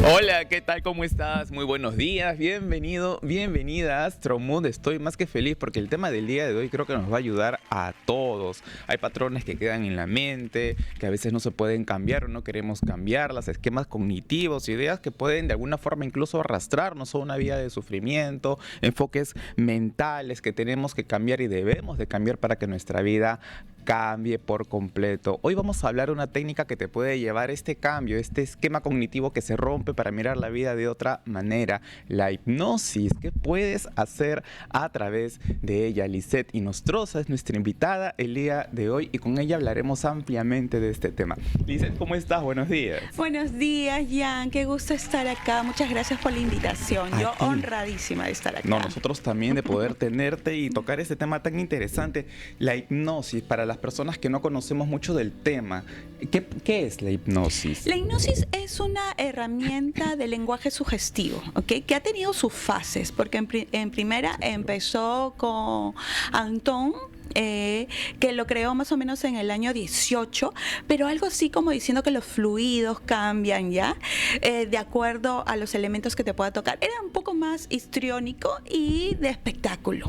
Hola, ¿qué tal? ¿Cómo estás? Muy buenos días, bienvenido, bienvenida a Astromood. Estoy más que feliz porque el tema del día de hoy creo que nos va a ayudar a todos. Hay patrones que quedan en la mente, que a veces no se pueden cambiar o no queremos cambiarlas, esquemas cognitivos, ideas que pueden de alguna forma incluso arrastrarnos a una vida de sufrimiento, enfoques mentales que tenemos que cambiar y debemos de cambiar para que nuestra vida cambie por completo. Hoy vamos a hablar de una técnica que te puede llevar este cambio, este esquema cognitivo que se rompe para mirar la vida de otra manera, la hipnosis. ¿Qué puedes hacer a través de ella? Lisette Inostroza es nuestra invitada el día de hoy y con ella hablaremos ampliamente de este tema. Lisette, ¿cómo estás? Buenos días. Buenos días, Jan. Qué gusto estar acá. Muchas gracias por la invitación. Yo honradísima de estar acá. No, nosotros también de poder tenerte y tocar este tema tan interesante, la hipnosis. Para las personas que no conocemos mucho del tema, ¿qué es la hipnosis? La hipnosis es una herramienta de lenguaje sugestivo, ¿ok? Que ha tenido sus fases, porque en primera empezó con Anton, que lo creó más o menos en el año 18, pero algo así como diciendo que los fluidos cambian ya, de acuerdo a los elementos que te pueda tocar. Era un poco más histriónico y de espectáculo.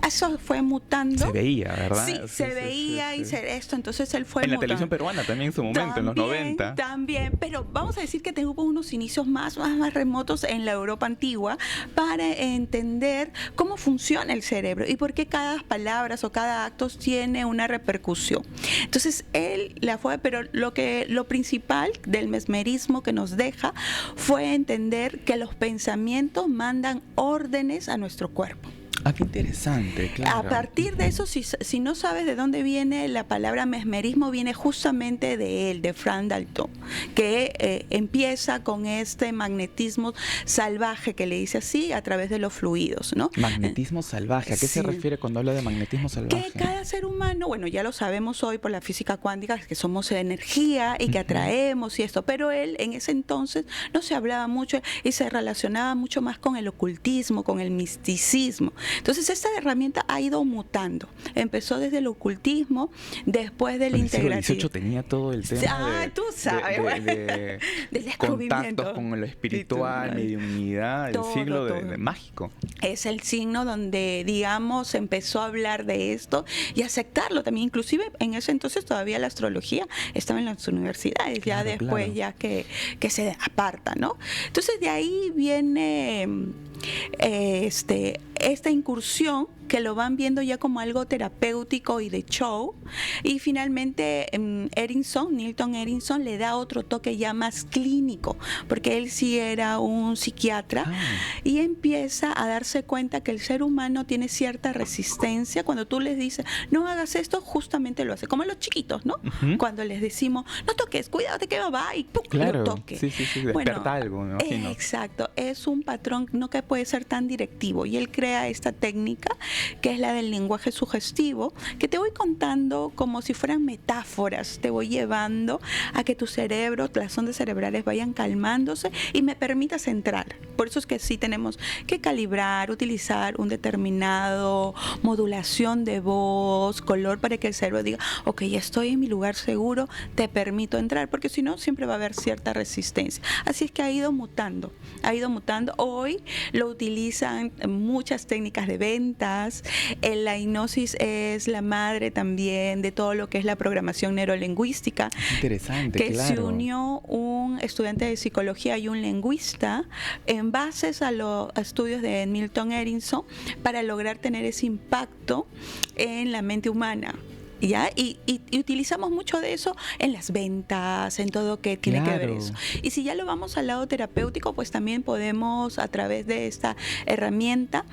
Eso fue mutando. Se veía, ¿verdad? Sí, se veía y esto, entonces él fue en la mutando. televisión peruana también en su momento, en los 90. También, pero vamos a decir que tuvo unos inicios más remotos en la Europa antigua para entender cómo funciona el cerebro y por qué cada palabra o cada acto tiene una repercusión. Entonces él la fue, pero lo principal del mesmerismo que nos deja fue entender que los pensamientos mandan órdenes a nuestro cuerpo. Ah, qué interesante, claro. A partir de eso, si no sabes de dónde viene la palabra mesmerismo, viene justamente de él, de Frank Dalton, que empieza con este magnetismo salvaje, que le dice así, a través de los fluidos, ¿no? Magnetismo salvaje, ¿a qué se refiere cuando habla de magnetismo salvaje? Que cada ser humano, bueno, ya lo sabemos hoy por la física cuántica, que somos energía y que atraemos y esto, pero él en ese entonces no se hablaba mucho y se relacionaba mucho más con el ocultismo, con el misticismo. Entonces esta herramienta ha ido mutando. Empezó desde el ocultismo, después del integralismo. El siglo XVIII tenía todo el tema tú sabes, de contactos con lo espiritual, mediunidad, el siglo de mágico. Es el signo donde, digamos, empezó a hablar de esto y aceptarlo también. Inclusive en ese entonces todavía la astrología estaba en las universidades, ya después ya que se aparta, ¿no? Entonces de ahí viene esta incursión que lo van viendo ya como algo terapéutico y de show, y finalmente Newton Erickson le da otro toque ya más clínico, porque él sí era un psiquiatra y empieza a darse cuenta que el ser humano tiene cierta resistencia. Cuando tú les dices no hagas esto, justamente lo hace, como los chiquitos, ¿no? Cuando les decimos no toques, cuídate que va y ¡pum! Claro, lo toque. sí, desperta algo, me imagino. Exacto, es un patrón no que puede ser tan directivo, y él crea esta técnica que es la del lenguaje sugestivo, que te voy contando como si fueran metáforas, te voy llevando a que tu cerebro, las ondas cerebrales vayan calmándose y me permitas entrar. Por eso es que sí tenemos que calibrar, utilizar un determinado modulación de voz, color, para que el cerebro diga, ok, ya estoy en mi lugar seguro, te permito entrar, porque si no siempre va a haber cierta resistencia. Así es que ha ido mutando. Hoy lo utilizan muchas técnicas de ventas. La hipnosis es la madre también de todo lo que es la programación neurolingüística. Interesante, que claro. Se unió un estudiante de psicología y un lingüista en bases a los estudios de Milton Erickson para lograr tener ese impacto en la mente humana. ¿Ya? Y utilizamos mucho de eso en las ventas, en todo que tiene que ver eso. Y si ya lo vamos al lado terapéutico, pues también podemos, a través de esta herramienta,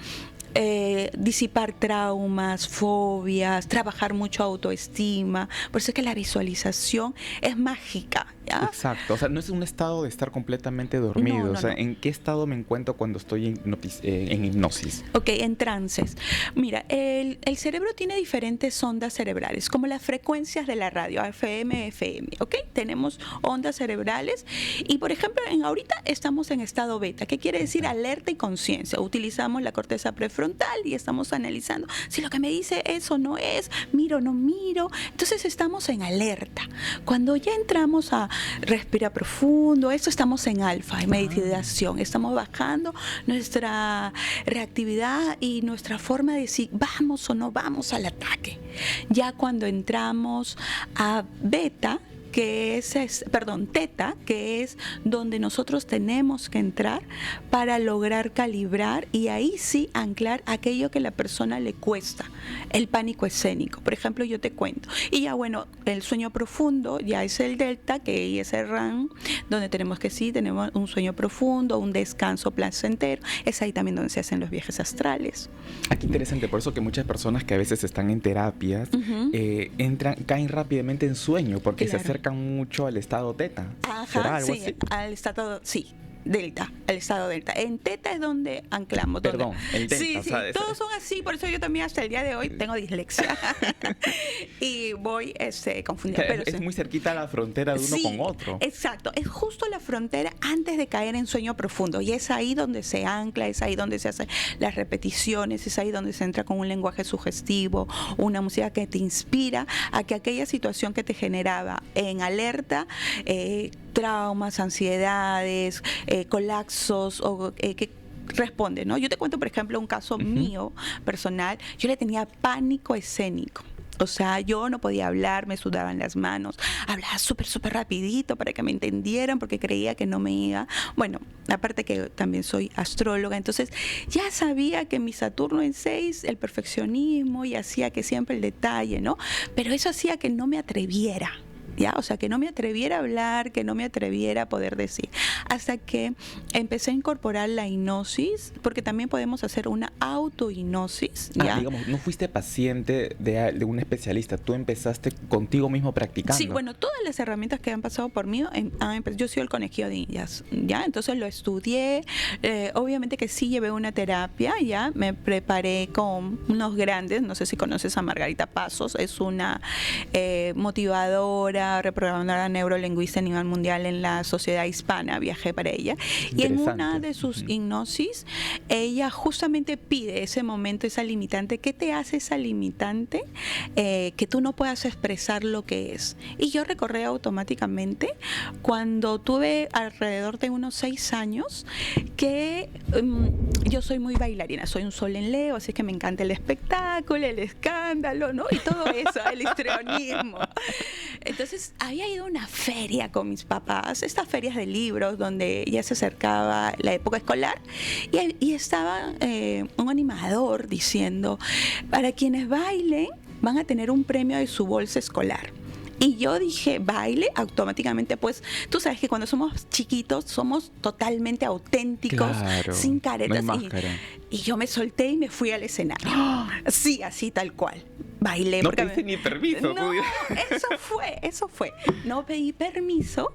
disipar traumas, fobias, trabajar mucho autoestima. Por eso es que la visualización es mágica, ¿ya? Exacto, o sea, no es un estado de estar completamente dormido. No. ¿En qué estado me encuentro cuando estoy en hipnosis? Ok, en trances. Mira, el cerebro tiene diferentes ondas cerebrales, como las frecuencias de la radio, FM, FM, ¿ok? Tenemos ondas cerebrales y, por ejemplo, ahorita estamos en estado beta. ¿Qué quiere decir? Alerta y conciencia. Utilizamos la corteza prefrontal y estamos analizando si lo que me dice es o no es, miro o no miro. Entonces estamos en alerta. Cuando ya entramos a respira profundo. Esto estamos en alfa, en meditación. Estamos bajando nuestra reactividad y nuestra forma de decir vamos o no vamos al ataque. Ya cuando entramos a beta, teta, que es donde nosotros tenemos que entrar para lograr calibrar y ahí sí anclar aquello que a la persona le cuesta, el pánico escénico. Por ejemplo, yo te cuento. Y ya bueno, el sueño profundo ya es el delta, que es el REM, donde tenemos un sueño profundo, un descanso placentero. Es ahí también donde se hacen los viajes astrales. Aquí interesante, por eso que muchas personas que a veces están en terapias caen rápidamente en sueño porque se acercan mucho al estado teta. Ajá, sí, así? Al estado, sí. Delta, el estado delta. En teta es donde anclamos. Perdón, el delta. Sí, sí, todos son así, por eso yo también hasta el día de hoy tengo dislexia y voy confundida. Pero es muy cerquita a la frontera de uno con otro. Exacto, es justo la frontera antes de caer en sueño profundo y es ahí donde se ancla, es ahí donde se hacen las repeticiones, es ahí donde se entra con un lenguaje sugestivo, una música que te inspira a que aquella situación que te generaba en alerta, traumas, ansiedades, colapsos o que responde, ¿no? Yo te cuento, por ejemplo, un caso mío personal. Yo le tenía pánico escénico. O sea, yo no podía hablar, me sudaban las manos, hablaba súper rapidito para que me entendieran porque creía que no me iba. Bueno, aparte que también soy astróloga, entonces ya sabía que mi Saturno en 6, el perfeccionismo y hacía que siempre el detalle, ¿no? Pero eso hacía que no me atreviera. ¿Ya? O sea, que no me atreviera a hablar, que no me atreviera a poder decir. Hasta que empecé a incorporar la hipnosis, porque también podemos hacer una autohipnosis. ¿Ya? Digamos, no fuiste paciente de un especialista, tú empezaste contigo mismo practicando. Sí, bueno, todas las herramientas que han pasado por mí, yo soy el conejillo de indias, ¿ya? Entonces lo estudié, obviamente que sí llevé una terapia, ¿ya? Me preparé con unos grandes, no sé si conoces a Margarita Pasos, es una motivadora, reprogramadora neurolingüista a nivel mundial en la sociedad hispana, viajé para ella y en una de sus hipnosis ella justamente pide ese momento, esa limitante. ¿Qué te hace esa limitante? Que tú no puedas expresar lo que es. Y yo recordé automáticamente cuando tuve alrededor de unos 6 años que yo soy muy bailarina, soy un sol en Leo, así que me encanta el espectáculo, el escándalo, ¿no? Y todo eso, el histrionismo. Entonces había ido a una feria con mis papás, estas ferias de libros donde ya se acercaba la época escolar y estaba un animador diciendo, para quienes bailen van a tener un premio de su bolsa escolar. Y yo dije, baile, automáticamente, pues, tú sabes que cuando somos chiquitos somos totalmente auténticos, claro, sin caretas. No hay máscara. Y yo me solté y me fui al escenario. Sí, así tal cual. Bailé. No pediste ni permiso. No, eso fue. No pedí permiso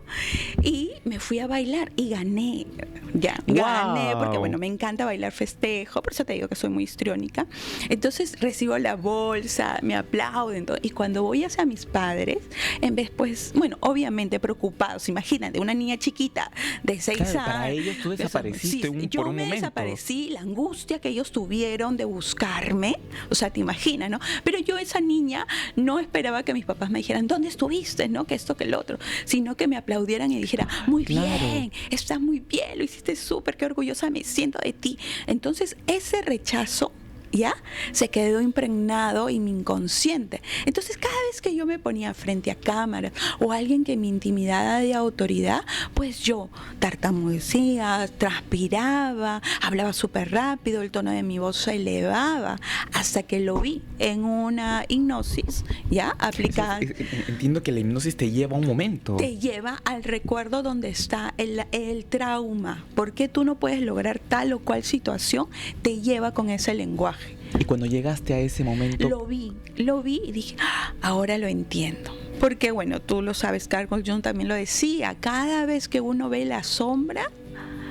y me fui a bailar y gané. Gané porque, bueno, me encanta bailar festejo, por eso te digo que soy muy histriónica. Entonces recibo la bolsa, me aplauden todo. Y cuando voy hacia mis padres, en vez, pues, bueno, obviamente preocupados, imagínate, una niña chiquita de 6 años. Para ellos tú desapareciste por un momento. Yo me desaparecí, la angustia que ellos tuvieron de buscarme, o sea, te imaginas, ¿no? Pero yo, esa niña, no esperaba que mis papás me dijeran, ¿dónde estuviste? ¿No? Que esto, que el otro, sino que me aplaudieran y dijera, muy bien, estás muy bien, lo hiciste súper, qué orgullosa me siento de ti. Entonces, ese rechazo ya se quedó impregnado en mi inconsciente. Entonces, cada vez que yo me ponía frente a cámaras o alguien que me intimidaba de autoridad, pues yo tartamudeaba, transpiraba, hablaba súper rápido, el tono de mi voz se elevaba, hasta que lo vi en una hipnosis ya aplicada. Entiendo que la hipnosis te lleva a un momento. Te lleva al recuerdo donde está el trauma. ¿Por qué tú no puedes lograr tal o cual situación? Te lleva con ese lenguaje. Y cuando llegaste a ese momento, lo vi y dije, ahora lo entiendo. Porque, bueno, tú lo sabes, Carl Jung también lo decía, cada vez que uno ve la sombra,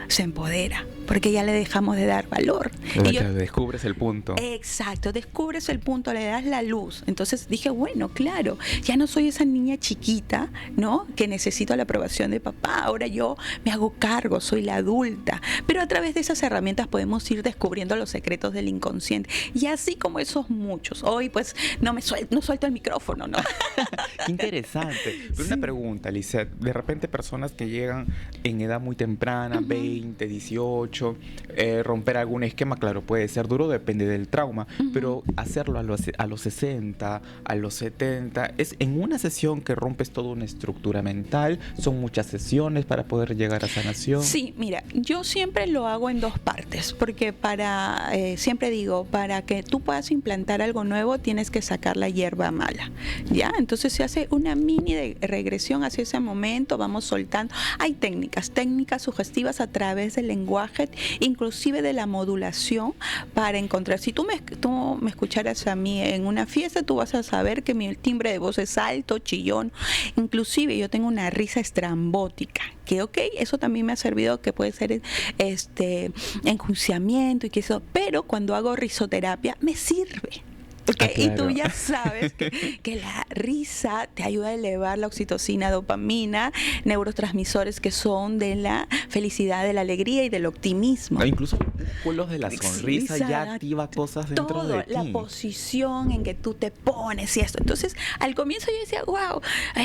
se empodera. porque ya le dejamos de dar valor. Y descubres el punto. Exacto, descubres el punto, le das la luz. Entonces dije, bueno, claro, ya no soy esa niña chiquita, ¿no? Que necesito la aprobación de papá. Ahora yo me hago cargo, soy la adulta. Pero a través de esas herramientas podemos ir descubriendo los secretos del inconsciente. Y así como esos muchos. Hoy pues no suelto el micrófono, ¿no? Qué interesante. Pero una pregunta, Lisette. De repente personas que llegan en edad muy temprana, 20, 18, romper algún esquema, claro, puede ser duro, depende del trauma, pero hacerlo a los 60, a los 70, es en una sesión que rompes toda una estructura mental, son muchas sesiones para poder llegar a sanación. Sí, mira, yo siempre lo hago en dos partes, porque siempre digo, para que tú puedas implantar algo nuevo, tienes que sacar la hierba mala, ¿ya? Entonces se hace una mini regresión hacia ese momento, vamos soltando. Hay técnicas sugestivas a través del lenguaje, inclusive de la modulación, para encontrar. Si tú me escucharas a mí en una fiesta, tú vas a saber que mi timbre de voz es alto, chillón, inclusive yo tengo una risa estrambótica, que eso también me ha servido, que puede ser enjuiciamiento y que eso, pero cuando hago risoterapia me sirve. Okay, claro. Y tú ya sabes que la risa te ayuda a elevar la oxitocina, dopamina, neurotransmisores que son de la felicidad, de la alegría y del optimismo. Incluso los de la sonrisa ya activa cosas dentro de ti. La posición en que tú te pones y esto. Entonces, al comienzo yo decía, wow,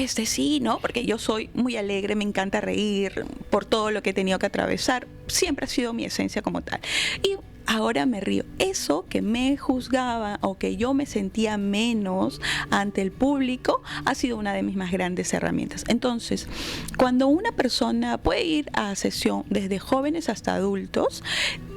sí, ¿no? Porque yo soy muy alegre, me encanta reír por todo lo que he tenido que atravesar. Siempre ha sido mi esencia como tal. Y ahora me río. Eso que me juzgaba o que yo me sentía menos ante el público ha sido una de mis más grandes herramientas. Entonces, cuando una persona puede ir a sesión desde jóvenes hasta adultos,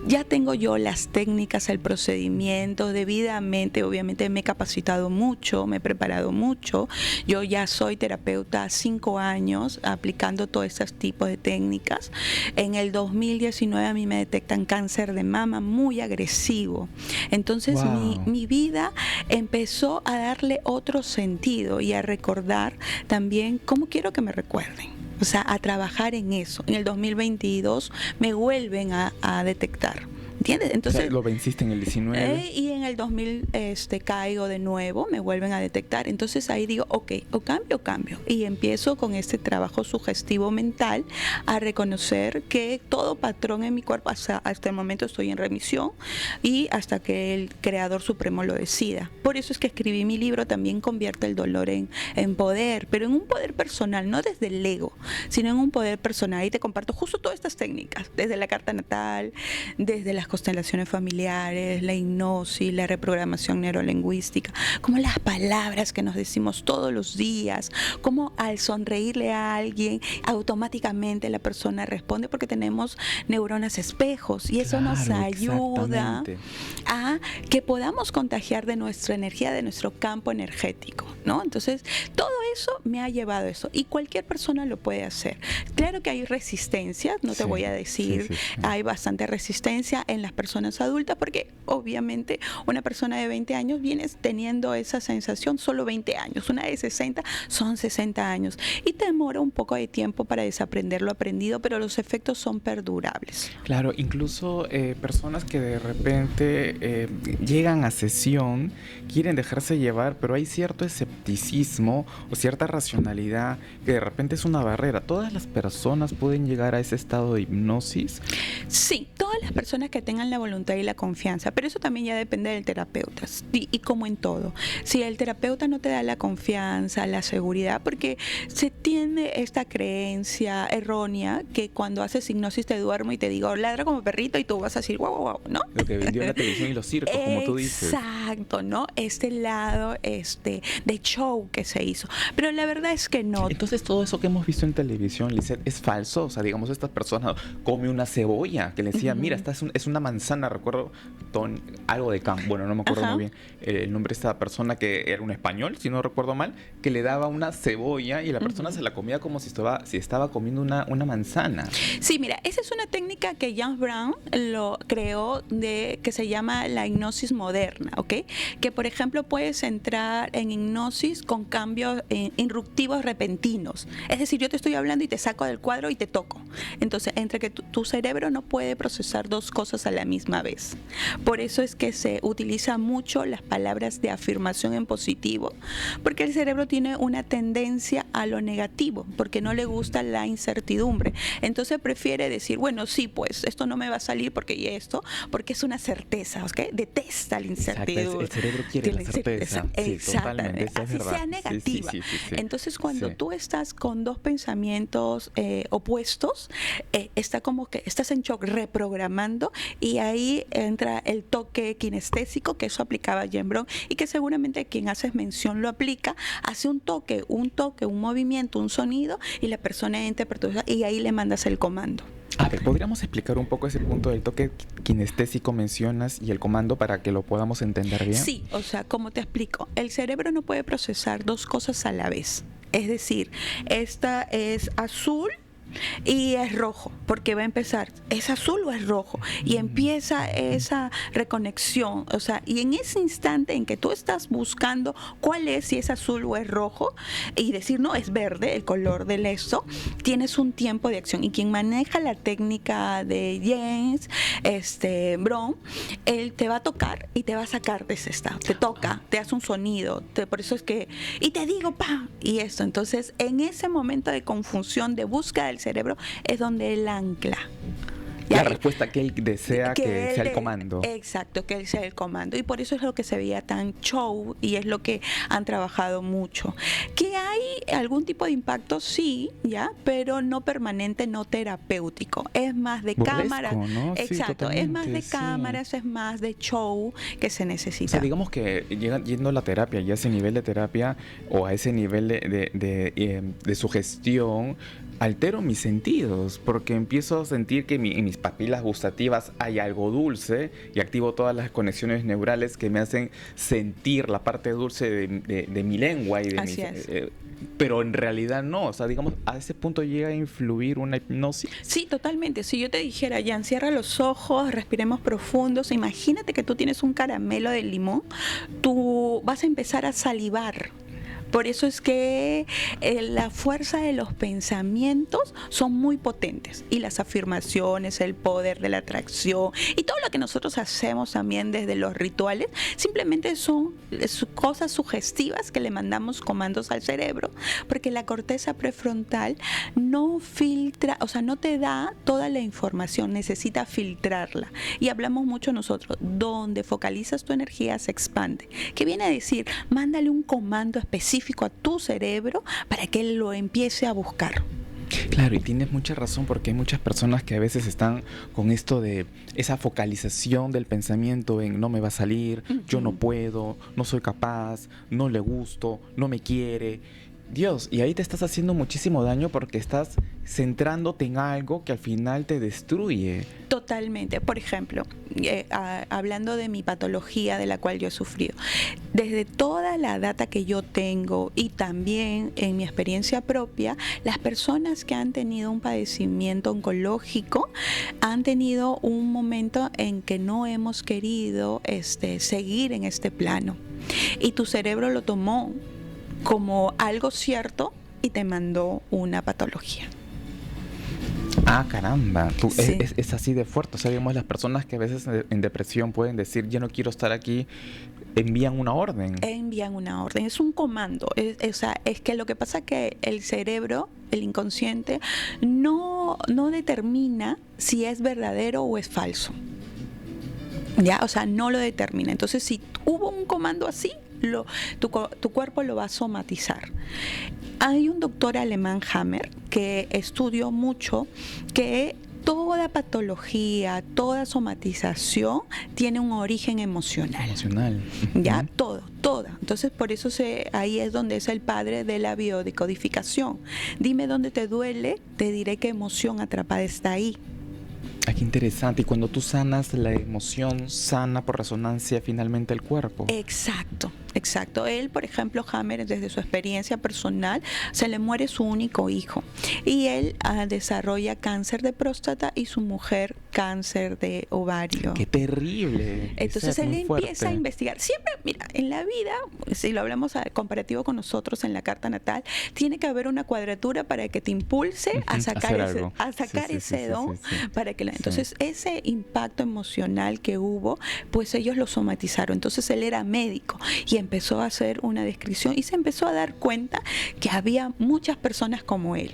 ya tengo yo las técnicas, el procedimiento, debidamente, obviamente me he capacitado mucho, me he preparado mucho. Yo ya soy terapeuta 5 años aplicando todos estos tipos de técnicas. En el 2019 a mí me detectan cáncer de mama muy agresivo. Entonces mi vida empezó a darle otro sentido y a recordar también cómo quiero que me recuerden. O sea, a trabajar en eso. En el 2022 me vuelven a detectar. ¿Entiendes? Entonces, o sea, lo venciste en el 19. Y en el 2000 caigo de nuevo, me vuelven a detectar. Entonces ahí digo, ok, o cambio. Y empiezo con este trabajo sugestivo mental a reconocer que todo patrón en mi cuerpo, hasta el momento estoy en remisión y hasta que el Creador Supremo lo decida. Por eso es que escribí mi libro, también convierte el dolor en poder, pero en un poder personal, no desde el ego, sino en un poder personal. Y te comparto justo todas estas técnicas, desde la carta natal, desde las constelaciones familiares, la hipnosis, la reprogramación neurolingüística, como las palabras que nos decimos todos los días, como al sonreírle a alguien, automáticamente la persona responde porque tenemos neuronas espejos y eso nos ayuda a que podamos contagiar de nuestra energía, de nuestro campo energético, ¿no? Entonces, todo eso me ha llevado a eso y cualquier persona lo puede hacer. Claro que hay resistencia, no te voy a decir, hay bastante resistencia en las personas adultas porque obviamente una persona de 20 años viene teniendo esa sensación solo 20 años, una de 60 son 60 años y te demora un poco de tiempo para desaprender lo aprendido, pero los efectos son perdurables. Claro, incluso personas que de repente llegan a sesión, quieren dejarse llevar, pero hay cierto escepticismo o cierta racionalidad que de repente es una barrera. ¿Todas las personas pueden llegar a ese estado de hipnosis? Sí, todas las personas que tengan la voluntad y la confianza, pero eso también ya depende del terapeuta y como en todo. Si el terapeuta no te da la confianza, la seguridad, porque se tiene esta creencia errónea que cuando haces hipnosis te duermo y te digo, ladra como perrito y tú vas a decir, guau, ¿no? Lo que vendió la televisión y los circos, como tú dices. Exacto, ¿no? Este lado de show que se hizo. Pero la verdad es que no. Entonces todo eso que hemos visto en televisión, Lisette, es falso. O sea, digamos, esta persona come una cebolla, que le decía, mira, esta es una manzana, recuerdo, algo de campo, bueno, no me acuerdo muy bien el nombre de esta persona, que era un español, si no recuerdo mal, que le daba una cebolla y la persona se la comía como si estaba comiendo una manzana. Sí, mira, esa es una técnica que James Brown lo creó, que se llama la hipnosis moderna, ¿ok? Que, por ejemplo, puedes entrar en hipnosis con cambios irruptivos repentinos. Es decir, yo te estoy hablando y te saco del cuadro y te toco. Entonces, entre que tu cerebro no puede procesar procesar dos cosas a la misma vez. Por eso es que se utiliza mucho las palabras de afirmación en positivo, porque el cerebro tiene una tendencia a lo negativo, porque no le gusta la incertidumbre. Entonces prefiere decir, bueno, sí, pues esto no me va a salir porque es una certeza, ¿ok? Detesta la incertidumbre. Exacto, el cerebro quiere la certeza. Sí, totalmente, eso es así verdad. sea negativa. Sí. Entonces, cuando Sí. tú estás con dos pensamientos opuestos, está como que estás en shock, reprogramando, y ahí entra el toque kinestésico, que eso aplicaba Jane Brown, y que seguramente quien haces mención lo aplica, hace un toque, un movimiento, un sonido, y la persona interpreta, y ahí le mandas el comando. A ver, ¿podríamos explicar un poco ese punto del toque kinestésico mencionas y el comando para que lo podamos entender bien? Sí, o sea, como te explico, el cerebro no puede procesar dos cosas a la vez. Es decir, esta es azul y es rojo, porque va a empezar, ¿es azul o es rojo? Y empieza esa reconexión, o sea, y en ese instante en que tú estás buscando cuál es, si es azul o es rojo, y decir, no, es verde, el color del esto, tienes un tiempo de acción. Y quien maneja la técnica de James Brown, él te va a tocar y te va a sacar de ese estado, te toca, te hace un sonido, por eso es que, y te digo, ¡pam! Y esto, entonces, en ese momento de confusión, de búsqueda del cerebro, es donde él ancla. La respuesta que él desea que sea el comando. Exacto, que él sea el comando. Y por eso es lo que se veía tan show, y es lo que han trabajado mucho. Que hay algún tipo de impacto, sí, ya, pero no permanente, no terapéutico. Es más de Burlesco, cámara. ¿no? Exacto, Sí, es más de sí. cámaras, es más de show que se O necesita. sea, digamos que yendo a la terapia, y a ese nivel de terapia o a ese nivel de sugestión, altero mis sentidos porque empiezo a sentir que en mis papilas gustativas hay algo dulce y activo todas las conexiones neurales que me hacen sentir la parte dulce de mi lengua y de Así es. pero en realidad no, o sea, digamos, a ese punto llega a influir una hipnosis. Sí, totalmente. Si yo te dijera, Jan, cierra los ojos, respiremos profundos, imagínate que tú tienes un caramelo de limón, tú vas a empezar a salivar. Por eso es que la fuerza de los pensamientos son muy potentes, y las afirmaciones, el poder de la atracción y todo lo que nosotros hacemos también desde los rituales, simplemente son cosas sugestivas que le mandamos comandos al cerebro, porque la corteza prefrontal no filtra, o sea, no te da toda la información, necesita filtrarla. Y hablamos mucho nosotros, donde focalizas tu energía se expande. ¿Qué viene a decir? Mándale un comando específico a tu cerebro para que él lo empiece a buscar. Claro, y tienes mucha razón porque hay muchas personas que a veces están con esto de esa focalización del pensamiento en no me va a salir, yo no puedo, no soy capaz, no le gusto, no me quiere. Dios, y ahí te estás haciendo muchísimo daño porque estás centrándote en algo que al final te destruye. Totalmente. Por ejemplo, hablando de mi patología de la cual yo he sufrido, desde toda la data que yo tengo y también en mi experiencia propia, las personas que han tenido un padecimiento oncológico han tenido un momento en que no hemos querido seguir en este plano, y tu cerebro lo tomó como algo cierto y te mandó una patología. Ah, caramba, Sí. es así de fuerte. O sea, digamos, las personas que a veces en depresión pueden decir, ya no quiero estar aquí, envían una orden. Envían una orden, es un comando. Es que lo que pasa es que el cerebro, el inconsciente, no determina si es verdadero o es falso. ¿Ya? O sea, no lo determina. Entonces, si hubo un comando así, tu cuerpo lo va a somatizar. Hay un doctor alemán, Hammer, que estudió mucho que toda patología, toda somatización tiene un origen emocional. Emocional. Ya, toda. Entonces, por eso ahí es donde es el padre de la biodecodificación. Dime dónde te duele, te diré qué emoción atrapada está ahí. Ah, qué interesante. Y cuando tú sanas, la emoción sana por resonancia finalmente el cuerpo. Exacto. Él, por ejemplo, Hammer, desde su experiencia personal, se le muere su único hijo y él desarrolla cáncer de próstata y su mujer cáncer de ovario. ¡Qué terrible! Entonces él empieza a investigar. Siempre, mira, en la vida, si lo hablamos comparativo con nosotros en la carta natal, tiene que haber una cuadratura para que te impulse a sacar ese don, para que Entonces, ese impacto emocional que hubo, pues ellos lo somatizaron. Entonces, él era médico y empezó a hacer una descripción y se empezó a dar cuenta que había muchas personas como él.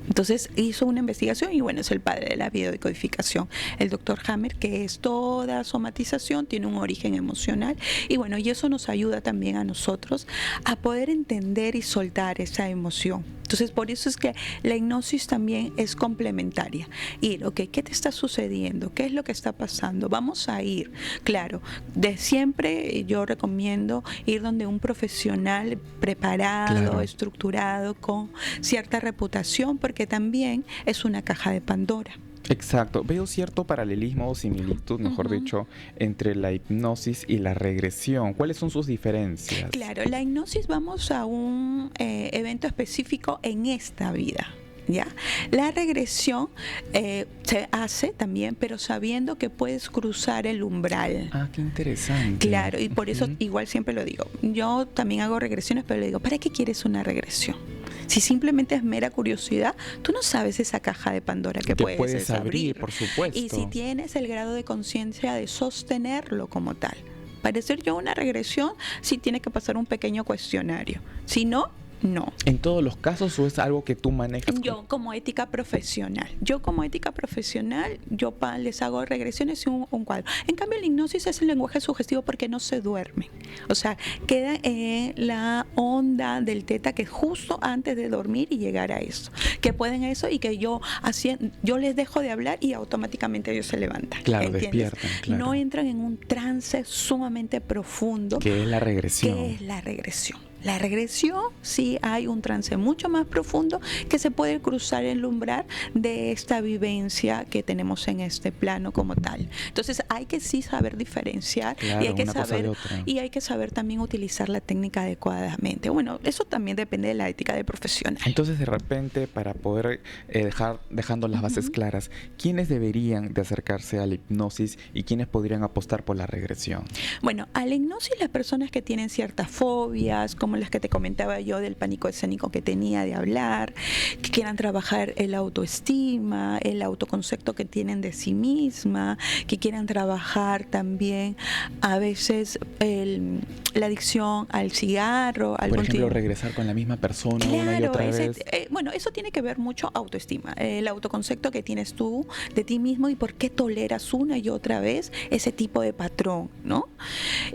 Entonces hizo una investigación y bueno, es el padre de la biodecodificación, el doctor Hammer, que es toda somatización, tiene un origen emocional y bueno, y eso nos ayuda también a nosotros a poder entender y soltar esa emoción. Entonces, por eso es que la hipnosis también es complementaria. Ir, ok, ¿qué te está sucediendo? ¿Qué es lo que está pasando? Vamos a ir. Claro, de siempre yo recomiendo ir donde un profesional preparado, estructurado, con cierta reputación, porque también es una caja de Pandora. Exacto. Veo cierto paralelismo o similitud, mejor dicho, entre la hipnosis y la regresión. ¿Cuáles son sus diferencias? Claro, la hipnosis vamos a un evento específico en esta vida. ¿Ya? La regresión se hace también, pero sabiendo que puedes cruzar el umbral. Ah, qué interesante. Claro, y por eso igual siempre lo digo. Yo también hago regresiones, pero le digo, ¿para qué quieres una regresión? Si simplemente es mera curiosidad, tú no sabes esa caja de Pandora que puedes abrir, por supuesto. Y si tienes el grado de conciencia de sostenerlo como tal. Para hacer yo una regresión, sí tiene que pasar un pequeño cuestionario. Si no, no. ¿En todos los casos o es algo que tú manejas? Yo como ética profesional. Yo les hago regresiones y un cuadro. En cambio, la hipnosis es el lenguaje sugestivo porque no se duermen. O sea, queda en la onda del teta que es justo antes de dormir y llegar a eso. Que pueden eso y que yo les dejo de hablar y automáticamente ellos se levantan. Claro, ¿entiendes? despiertan. Claro. No entran en un trance sumamente profundo. ¿Qué es la regresión? ¿Qué es la regresión? La regresión, sí hay un trance mucho más profundo que se puede cruzar el umbral de esta vivencia que tenemos en este plano como tal. Entonces hay que sí saber diferenciar, claro, y hay que saber también utilizar la técnica adecuadamente. Bueno, eso también depende de la ética del profesional. Entonces, de repente, para poder dejando las bases claras, ¿quiénes deberían de acercarse a la hipnosis y quiénes podrían apostar por la regresión? Bueno, a la hipnosis las personas que tienen ciertas fobias, como las que te comentaba yo del pánico escénico que tenía de hablar, que quieran trabajar el autoestima, el autoconcepto que tienen de sí misma, que quieran trabajar también a veces la adicción al cigarro. Por ejemplo, regresar con la misma persona una y otra vez. Bueno, eso tiene que ver mucho autoestima, el autoconcepto que tienes tú de ti mismo y por qué toleras una y otra vez ese tipo de patrón, ¿no?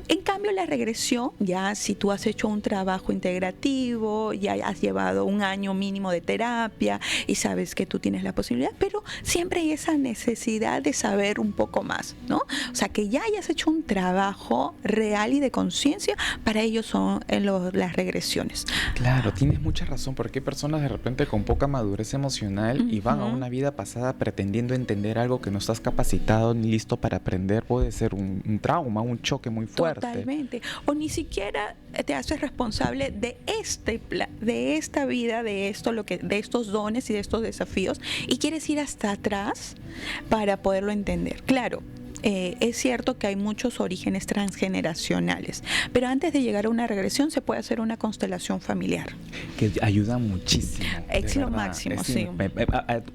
En cambio, la regresión, ya si tú has hecho un trabajo integrativo, ya has llevado un año mínimo de terapia y sabes que tú tienes la posibilidad, pero siempre hay esa necesidad de saber un poco más, ¿no? O sea, que ya hayas hecho un trabajo real y de conciencia, para ello son las regresiones. Claro, tienes mucha razón, porque hay personas de repente con poca madurez emocional y van a una vida pasada pretendiendo entender algo que no estás capacitado ni listo para aprender. Puede ser un trauma, un choque muy fuerte. Totalmente. O ni siquiera te haces responsable de esta vida, de estos dones y de estos desafíos, y quieres ir hasta atrás para poderlo entender. Claro. Es cierto que hay muchos orígenes transgeneracionales, pero antes de llegar a una regresión se puede hacer una constelación familiar. Que ayuda muchísimo. Es lo máximo, sí.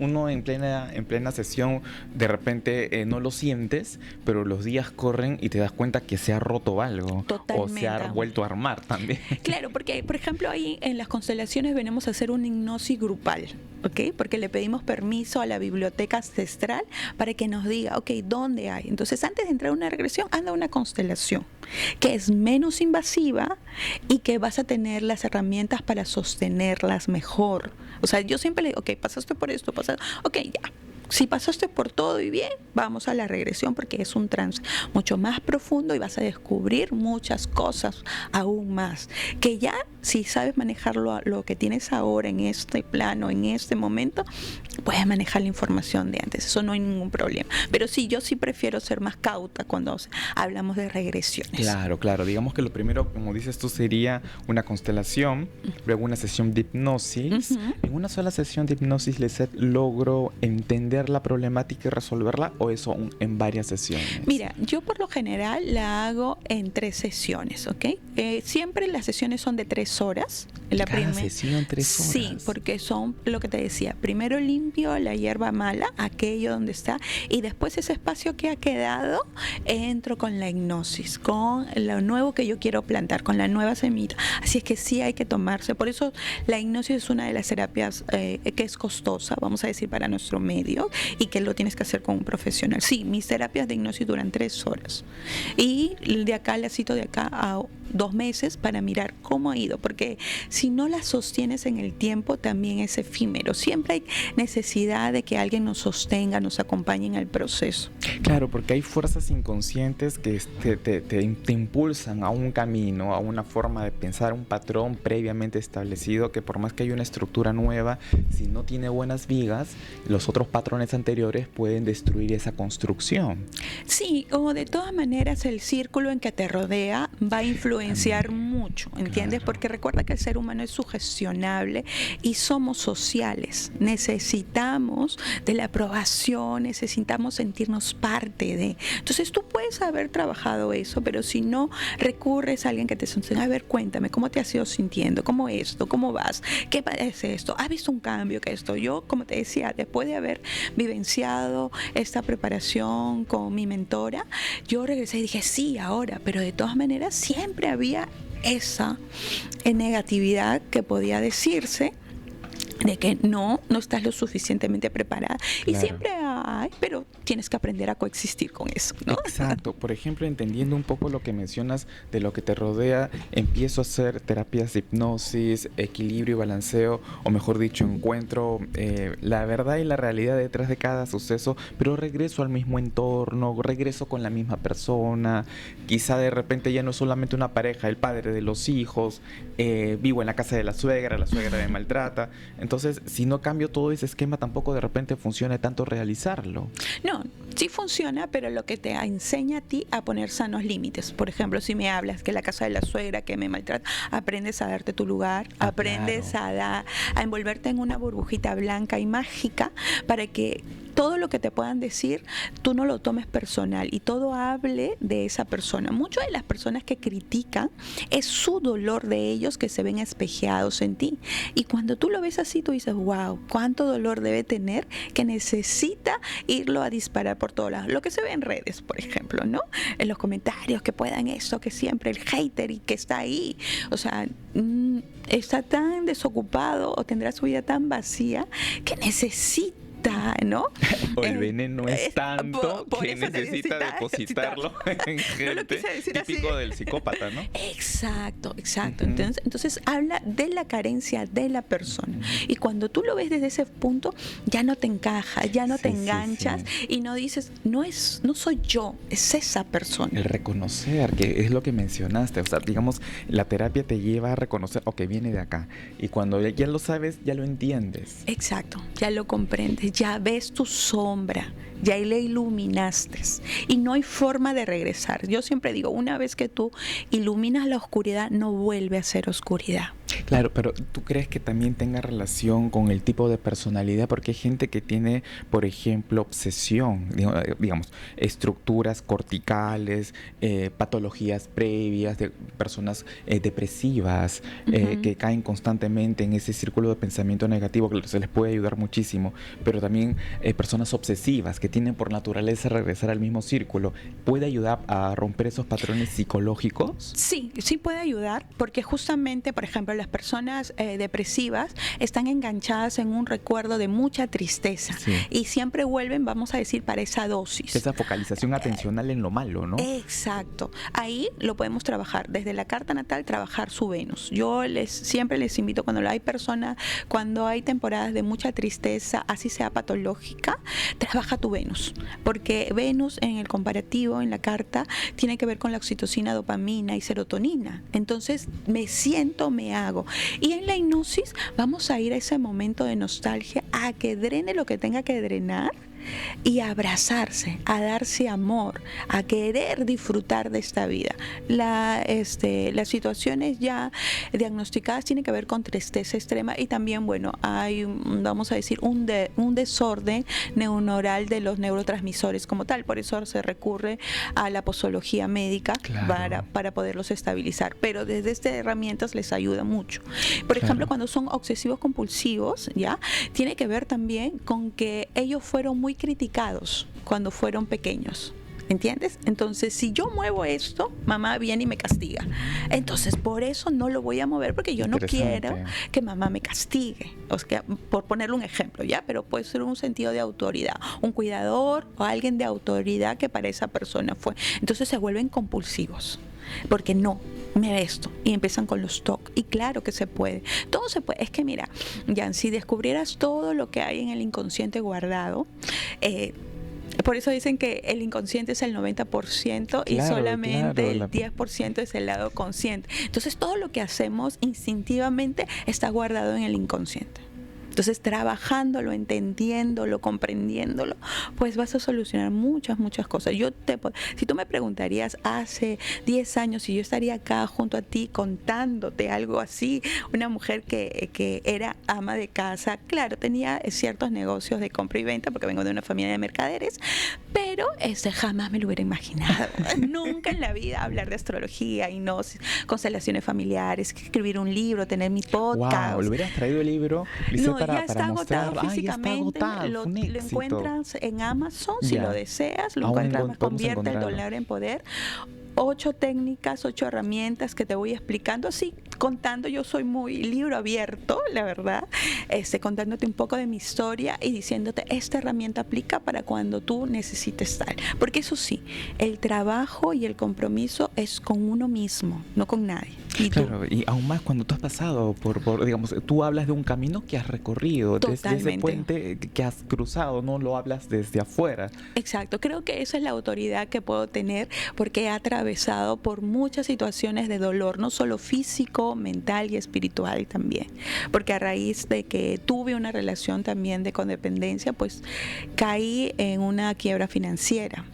Uno en plena sesión de repente no lo sientes, pero los días corren y te das cuenta que se ha roto algo. Totalmente. O se ha vuelto a armar también. Claro, porque por ejemplo ahí en las constelaciones venimos a hacer una hipnosis grupal, ¿ok? Porque le pedimos permiso a la biblioteca ancestral para que nos diga, ok, ¿dónde hay? Entonces, antes de entrar a una regresión, anda una constelación que es menos invasiva y que vas a tener las herramientas para sostenerlas mejor. O sea, yo siempre le digo, ok, pasaste por esto, ok, ya. Si pasaste por todo y bien, vamos a la regresión porque es un trance mucho más profundo y vas a descubrir muchas cosas aún más. Que ya, si sabes manejar lo que tienes ahora en este plano, en este momento, puedes manejar la información de antes. Eso no hay ningún problema. Pero sí, yo sí prefiero ser más cauta cuando hablamos de regresiones. Claro, claro. Digamos que lo primero, como dices tú, sería una constelación, luego una sesión de hipnosis. En una sola sesión de hipnosis, Lisette, ¿logro entender la problemática y resolverla, o eso en varias sesiones? Mira, yo por lo general la hago en 3 sesiones, ¿ok? Siempre las sesiones son de 3 3 horas. Cada sesión 3 horas. Sí, porque son lo que te decía. Primero limpio la hierba mala, aquello donde está, y después ese espacio que ha quedado, entro con la hipnosis, con lo nuevo que yo quiero plantar, con la nueva semilla. Así es que sí hay que tomarse. Por eso la hipnosis es una de las terapias que es costosa, vamos a decir, para nuestro medio, y que lo tienes que hacer con un profesional. Sí, mis terapias de hipnosis duran 3 horas. Y de acá la cito de acá a 2 meses para mirar cómo ha ido, porque si no la sostienes en el tiempo también es efímero. Siempre hay necesidad de que alguien nos sostenga, nos acompañe en el proceso. Claro, porque hay fuerzas inconscientes que te impulsan a un camino, a una forma de pensar, un patrón previamente establecido, que por más que haya una estructura nueva, si no tiene buenas vigas, los otros patrones anteriores pueden destruir esa construcción. Sí, o de todas maneras el círculo en que te rodea va a influenciar mucho, ¿entiendes? Claro. Porque recuerda que el ser humano es sugestionable y somos sociales. Necesitamos de la aprobación, necesitamos sentirnos parte de. Entonces tú puedes haber trabajado eso, pero si no recurres a alguien que te sostenga, a ver, cuéntame, ¿cómo te has ido sintiendo? ¿Cómo esto? ¿Cómo vas? ¿Qué parece esto? ¿Has visto un cambio que esto? Yo, como te decía, después de haber vivenciado esta preparación con mi mentora, yo regresé y dije, sí, ahora, pero de todas maneras siempre había esa negatividad que podía decirse de que no estás lo suficientemente preparada. Claro. Y siempre hay, pero tienes que aprender a coexistir con eso, ¿no? Exacto. Por ejemplo, entendiendo un poco lo que mencionas de lo que te rodea, empiezo a hacer terapias de hipnosis, equilibrio y balanceo, o mejor dicho, encuentro la verdad y la realidad detrás de cada suceso, pero regreso al mismo entorno, regreso con la misma persona, quizá de repente ya no es solamente una pareja, el padre de los hijos, vivo en la casa de la suegra me maltrata. Entonces, si no cambio todo ese esquema, tampoco de repente funciona tanto realizarlo. No, sí funciona, pero lo que te enseña a ti a poner sanos límites. Por ejemplo, si me hablas que la casa de la suegra que me maltrata, aprendes a darte tu lugar, aprendes claro. a envolverte en una burbujita blanca y mágica para que todo lo que te puedan decir, tú no lo tomes personal y todo hable de esa persona. Muchas de las personas que critican es su dolor de ellos que se ven espejeados en ti. Y cuando tú lo ves así, tú dices, wow, cuánto dolor debe tener que necesita irlo a disparar por todos lados. Lo que se ve en redes, por ejemplo, ¿no? En los comentarios que puedan eso, que siempre el hater y que está ahí. O sea, está tan desocupado o tendrá su vida tan vacía que necesita, ¿no? O el veneno es tanto por que eso necesita depositarlo en gente, típico del psicópata, ¿no? Exacto. Uh-huh. Entonces habla de la carencia de la persona. Y cuando tú lo ves desde ese punto, ya no te encaja, ya no te enganchas y no dices, no soy yo, es esa persona. El reconocer, que es lo que mencionaste, o sea, digamos, la terapia te lleva a reconocer, ok, viene de acá. Y cuando ya lo sabes, ya lo entiendes. Exacto, ya lo comprendes, ya ves tu sombra, ya le iluminaste y no hay forma de regresar. Yo siempre digo, una vez que tú iluminas la oscuridad, no vuelve a ser oscuridad. Claro, pero ¿tú crees que también tenga relación con el tipo de personalidad? Porque hay gente que tiene, por ejemplo, obsesión, digamos, estructuras corticales, patologías previas, de personas depresivas, que caen constantemente en ese círculo de pensamiento negativo, que se les puede ayudar muchísimo, pero también personas obsesivas que tienen por naturaleza regresar al mismo círculo. ¿Puede ayudar a romper esos patrones psicológicos? Sí puede ayudar, porque justamente, por ejemplo, las personas depresivas están enganchadas en un recuerdo de mucha tristeza y siempre vuelven, vamos a decir, para esa dosis. Esa focalización atencional en lo malo, ¿no? Exacto. Ahí lo podemos trabajar. Desde la carta natal, trabajar su Venus. Yo siempre les invito, cuando hay personas, cuando hay temporadas de mucha tristeza, así sea patológica, trabaja tu Venus. Porque Venus, en el comparativo, en la carta, tiene que ver con la oxitocina, dopamina y serotonina. Entonces, me hago. Y en la hipnosis vamos a ir a ese momento de nostalgia, a que drene lo que tenga que drenar, y a abrazarse, a darse amor, a querer disfrutar de esta vida. Las situaciones ya diagnosticadas tienen que ver con tristeza extrema y también, bueno, hay, vamos a decir, un desorden neuronal de los neurotransmisores como tal. Por eso se recurre a la posología médica, claro, para poderlos estabilizar. Pero desde estas herramientas les ayuda mucho. Por ejemplo, cuando son obsesivos compulsivos, ¿ya? Tiene que ver también con que ellos fueron muy criticados cuando fueron pequeños. ¿Entiendes? Entonces, si yo muevo esto, mamá viene y me castiga. Entonces, por eso no lo voy a mover, porque yo no quiero que mamá me castigue. O sea, por ponerle un ejemplo, ¿ya? Pero puede ser un sentido de autoridad, un cuidador o alguien de autoridad que para esa persona fue. Entonces se vuelven compulsivos. Porque no, me esto. Y empiezan con los TOC. Y claro que se puede. Todo se puede. Es que mira, Jan, si descubrieras todo lo que hay en el inconsciente guardado, por eso dicen que el inconsciente es el 90% y solamente el 10% es el lado consciente. Entonces todo lo que hacemos instintivamente está guardado en el inconsciente. Entonces, trabajándolo, entendiéndolo, comprendiéndolo, pues vas a solucionar muchas cosas. Si tú me preguntarías hace 10 años si yo estaría acá junto a ti contándote algo así, una mujer que era ama de casa, claro, tenía ciertos negocios de compra y venta porque vengo de una familia de mercaderes, pero jamás me lo hubiera imaginado. Nunca en la vida hablar de astrología, constelaciones familiares, escribir un libro, tener mi podcast. Wow, ¿le hubieras traído el libro? No, ya está agotado físicamente. Lo encuentras en Amazon si lo deseas. Lo encuentras, Convierte el dólar en poder. 8 técnicas, 8 herramientas que te voy explicando, así contando. Yo soy muy libro abierto, la verdad, contándote un poco de mi historia y diciéndote esta herramienta aplica para cuando tú necesites tal. Porque eso sí, el trabajo y el compromiso es con uno mismo, no con nadie. ¿Y claro, y aún más cuando tú has pasado por, digamos, tú hablas de un camino que has recorrido, desde ese puente que has cruzado, no lo hablas desde afuera. Exacto, creo que esa es la autoridad que puedo tener porque he atravesado por muchas situaciones de dolor, no solo físico, mental y espiritual también. Porque a raíz de que tuve una relación también de codependencia, pues caí en una quiebra financiera.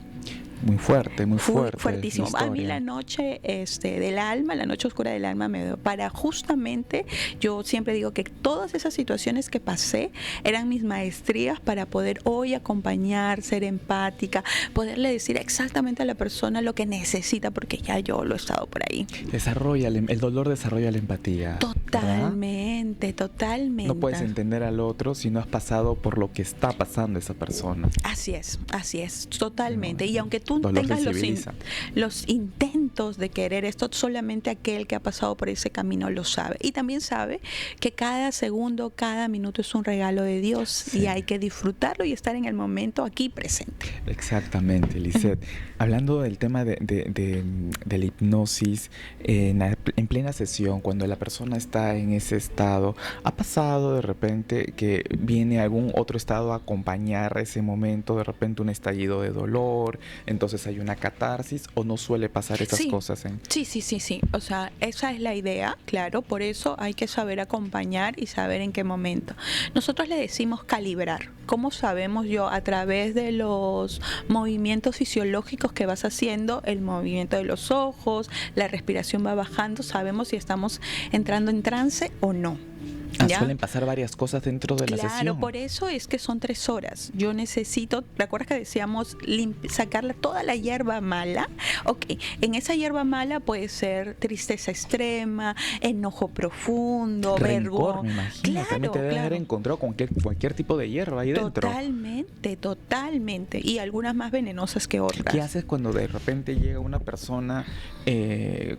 Muy fuerte, muy fuerte. Fuertísimo. A mí la noche del alma, la noche oscura del alma me dio para justamente, yo siempre digo que todas esas situaciones que pasé eran mis maestrías para poder hoy acompañar, ser empática, poderle decir exactamente a la persona lo que necesita, porque ya yo lo he estado por ahí. El dolor desarrolla la empatía. Totalmente, ¿verdad? Totalmente. No puedes entender al otro si no has pasado por lo que está pasando esa persona. Así es, totalmente. Y aunque tú tengas los intentos de querer esto, solamente aquel que ha pasado por ese camino lo sabe. Y también sabe que cada segundo, cada minuto es un regalo de Dios y hay que disfrutarlo y estar en el momento aquí presente. Exactamente, Lisette. Hablando del tema de la hipnosis, en plena sesión, cuando la persona está en ese estado, ¿ha pasado de repente que viene algún otro estado a acompañar ese momento, de repente un estallido de dolor, entonces hay una catarsis, o no suele pasar esas cosas? Sí. O sea, esa es la idea, claro, por eso hay que saber acompañar y saber en qué momento. Nosotros le decimos calibrar. ¿Cómo sabemos yo? A través de los movimientos fisiológicos que vas haciendo, el movimiento de los ojos, la respiración va bajando, sabemos si estamos entrando en trance o no. Suelen pasar varias cosas dentro de la sesión. Claro, por eso es que son 3 horas. Yo necesito, ¿recuerdas que decíamos sacarle toda la hierba mala? Ok, en esa hierba mala puede ser tristeza extrema, enojo profundo, rencor, me imagino. Claro, también te debe haber encontrado cualquier tipo de hierba ahí dentro. Totalmente. Y algunas más venenosas que otras. ¿Qué haces cuando de repente llega una persona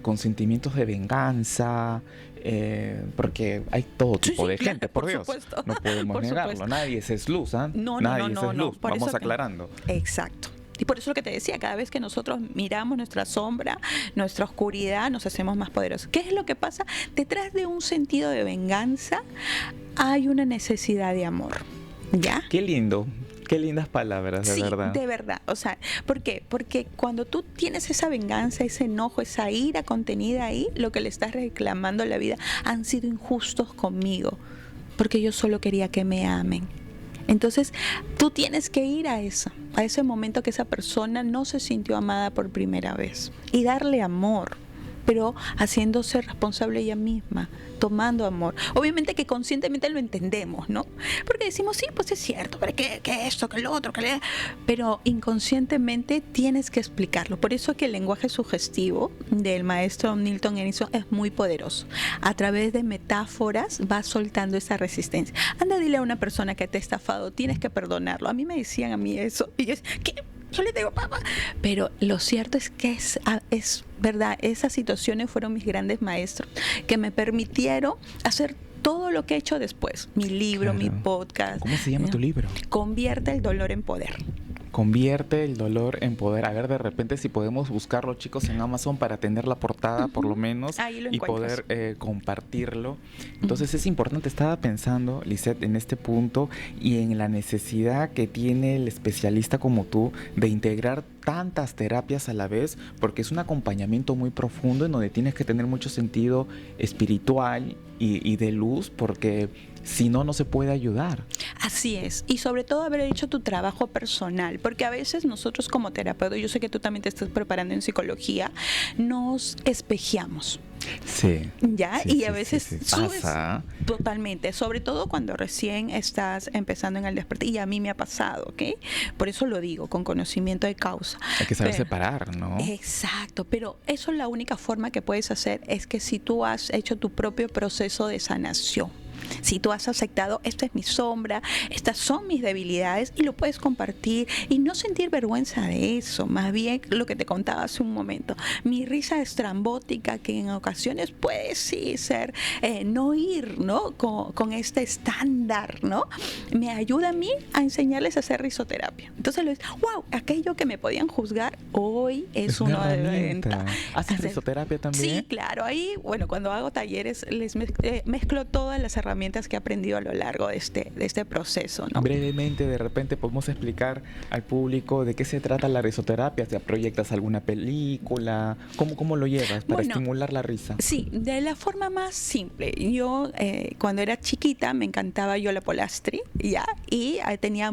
con sentimientos de venganza? Porque hay todo tipo de gente, por Dios. Supuesto. No podemos negarlo. Nadie es luz, ¿eh? Nadie es luz. Vamos aclarando. Exacto. Y por eso lo que te decía, cada vez que nosotros miramos nuestra sombra, nuestra oscuridad, nos hacemos más poderosos. ¿Qué es lo que pasa? Detrás de un sentido de venganza hay una necesidad de amor. ¿Ya? Qué lindo. Qué lindas palabras, de verdad. Sí, de verdad. O sea, ¿por qué? Porque cuando tú tienes esa venganza, ese enojo, esa ira contenida ahí, lo que le estás reclamando a la vida, han sido injustos conmigo, porque yo solo quería que me amen. Entonces, tú tienes que ir a ese momento que esa persona no se sintió amada por primera vez y darle amor, pero haciéndose responsable ella misma, tomando amor. Obviamente que conscientemente lo entendemos, ¿no? Porque decimos, sí, pues es cierto, pero ¿qué esto, qué lo otro, pero inconscientemente tienes que explicarlo. Por eso que el lenguaje sugestivo del maestro Milton Erickson es muy poderoso. A través de metáforas va soltando esa resistencia. Anda, dile a una persona que te ha estafado, tienes que perdonarlo. A mí me decían a mí eso, y yo, ¿qué? Yo le digo, papá, pero lo cierto es que es verdad, esas situaciones fueron mis grandes maestros que me permitieron hacer todo lo que he hecho después. Mi libro, mi podcast. ¿Cómo se llama tu libro? Convierte el dolor en poder. Convierte el dolor en poder. A ver, de repente si podemos buscarlo, chicos, en Amazon para tener la portada por lo menos y poder compartirlo. Entonces es importante, estaba pensando, Lisette, en este punto y en la necesidad que tiene el especialista como tú de integrar tantas terapias a la vez, porque es un acompañamiento muy profundo en donde tienes que tener mucho sentido espiritual y de luz, porque si no, no se puede ayudar. Así es, y sobre todo haber hecho tu trabajo personal, porque a veces nosotros como terapeuta, yo sé que tú también te estás preparando en psicología, nos espejeamos. Sí. ¿Ya? Sí, y a veces subes pasa. totalmente, sobre todo cuando recién estás empezando en el despertar, y a mí me ha pasado, ¿ok? Por eso lo digo, con conocimiento de causa. Hay que saber separar, ¿no? Exacto, pero eso es la única forma que puedes hacer, es que si tú has hecho tu propio proceso de sanación. Si tú has aceptado, esta es mi sombra, estas son mis debilidades, y lo puedes compartir y no sentir vergüenza de eso. Más bien lo que te contaba hace un momento, mi risa estrambótica, que en ocasiones puede sí ser no ir, ¿no? Con este estándar, ¿no? Me ayuda a mí a enseñarles a hacer risoterapia. Entonces les digo, wow, aquello que me podían juzgar hoy es una herramienta. ¿Haces risoterapia también? Sí, claro. Ahí, bueno, cuando hago talleres les mezclo todas las herramientas que he aprendido a lo largo de este proceso, ¿no? Brevemente, de repente podemos explicar al público de qué se trata la risoterapia. ¿Te proyectas alguna película? ¿Cómo lo llevas para estimular la risa? Sí, de la forma más simple. Yo cuando era chiquita me encantaba Yola Polastri, ¿ya? Y tenía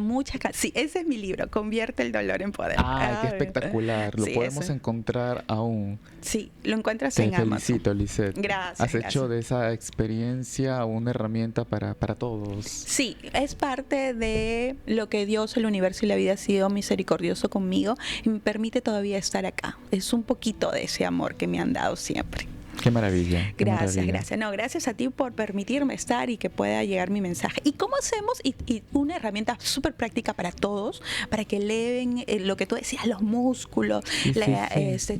sí, ese es mi libro, Convierte el dolor en poder. Qué espectacular. Lo podemos encontrar aún. Sí, lo encuentras en Amazon. Te felicito, Lisette. Gracias. Has hecho de esa experiencia una herramienta para todos. Sí, es parte de lo que Dios, el universo y la vida ha sido misericordioso conmigo y me permite todavía estar acá. Es un poquito de ese amor que me han dado siempre. Qué maravilla. Gracias. No, gracias a ti por permitirme estar y que pueda llegar mi mensaje. ¿Y cómo hacemos? Y una herramienta súper práctica para todos, para que eleven lo que tú decías, los músculos,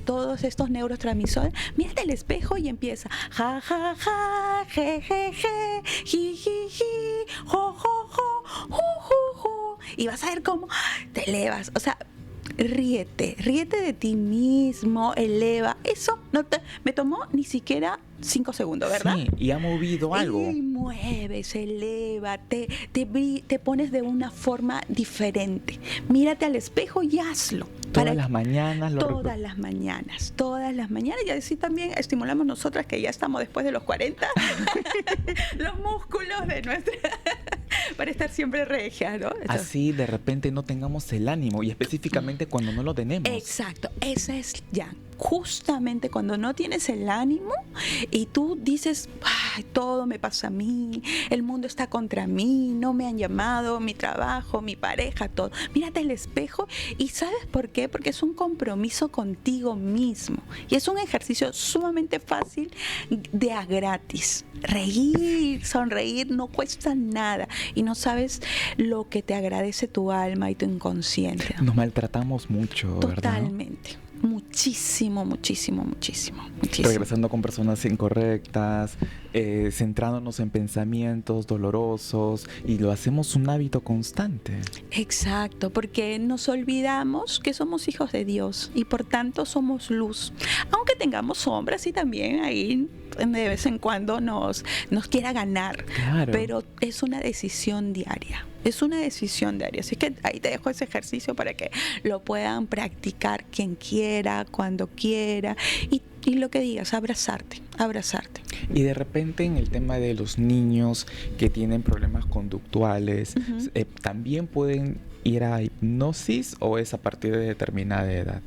todos estos neurotransmisores. Mírate al espejo y empieza. Ja, ja, ja, je, je, je, ji, ji, ji, jo, jo, jo, ju, ju, ju. Y vas a ver cómo te elevas. O sea, ríete de ti mismo, eleva. Eso me tomó ni siquiera 5 segundos, ¿verdad? Sí, y ha movido algo. Y mueves, eleva, te pones de una forma diferente. Mírate al espejo y hazlo. Todas las mañanas. Todas las mañanas. Y así también estimulamos nosotras que ya estamos después de los 40 los músculos de nuestra para estar siempre regia, ¿no? Entonces, así de repente no tengamos el ánimo, y específicamente cuando no lo tenemos. Exacto, esa es ya justamente cuando no tienes el ánimo y tú dices, ay, todo me pasa a mí, el mundo está contra mí, no me han llamado, mi trabajo, mi pareja, todo. Mírate al espejo y ¿sabes por qué? Porque es un compromiso contigo mismo y es un ejercicio sumamente fácil de a gratis. Reír, sonreír no cuesta nada y no sabes lo que te agradece tu alma y tu inconsciente. Nos maltratamos mucho, ¿verdad? Totalmente. Muchísimo. Regresando con personas incorrectas, centrándonos en pensamientos dolorosos, y lo hacemos un hábito constante. Exacto, porque nos olvidamos que somos hijos de Dios y por tanto somos luz. Aunque tengamos sombras y también ahí de vez en cuando nos quiera ganar, claro. Pero es una decisión diaria. Así que ahí te dejo ese ejercicio para que lo puedan practicar quien quiera, cuando quiera. Y Y lo que digas, abrazarte, abrazarte. Y de repente en el tema de los niños que tienen problemas conductuales, ¿también pueden ir a hipnosis o es a partir de determinada edad?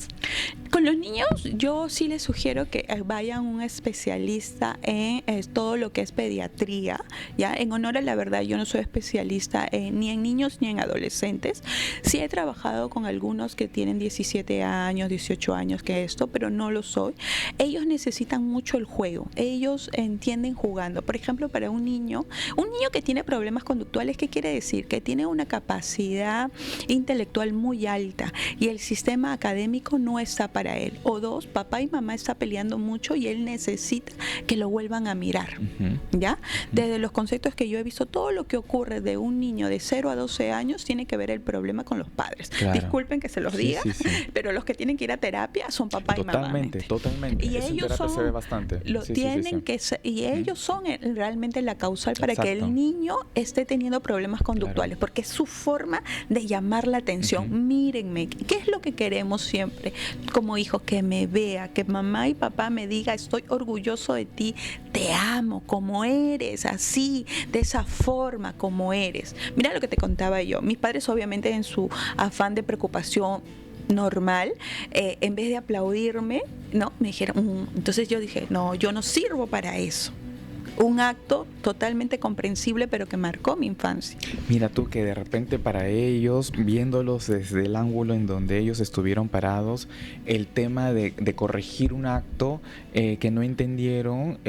Con los niños yo sí les sugiero que vayan a un especialista en todo lo que es pediatría, ¿ya? En honor a la verdad, yo no soy especialista ni en niños ni en adolescentes. Sí he trabajado con algunos que tienen 17 años, 18 años que esto, pero no lo soy. Ellos necesitan mucho el juego. Ellos entienden jugando. Por ejemplo, para un niño que tiene problemas conductuales, ¿qué quiere decir? Que tiene una capacidad intelectual muy alta y el sistema académico no está para él. O dos, papá y mamá está peleando mucho y él necesita que lo vuelvan a mirar. ¿Ya? Desde los conceptos que yo he visto, todo lo que ocurre de un niño de 0 a 12 años tiene que ver el problema con los padres. Claro. Disculpen que se los diga, pero los que tienen que ir a terapia son papá y mamá. Totalmente. Y eso ellos en terapia son, se ve bastante. Y ellos son realmente la causal para que el niño esté teniendo problemas conductuales, porque es su forma de llamar la atención. Mírenme, ¿qué es lo que queremos siempre como hijos? Que me vea, que mamá y papá me diga, estoy orgulloso de ti, te amo como eres, así, de esa forma como eres. Mira lo que te contaba yo. Mis padres, obviamente, en su afán de preocupación normal, en vez de aplaudirme, no, me dijeron, entonces yo dije, no, yo no sirvo para eso. Un acto totalmente comprensible, pero que marcó mi infancia. Mira tú que de repente para ellos, viéndolos desde el ángulo en donde ellos estuvieron parados, el tema de corregir un acto que no entendieron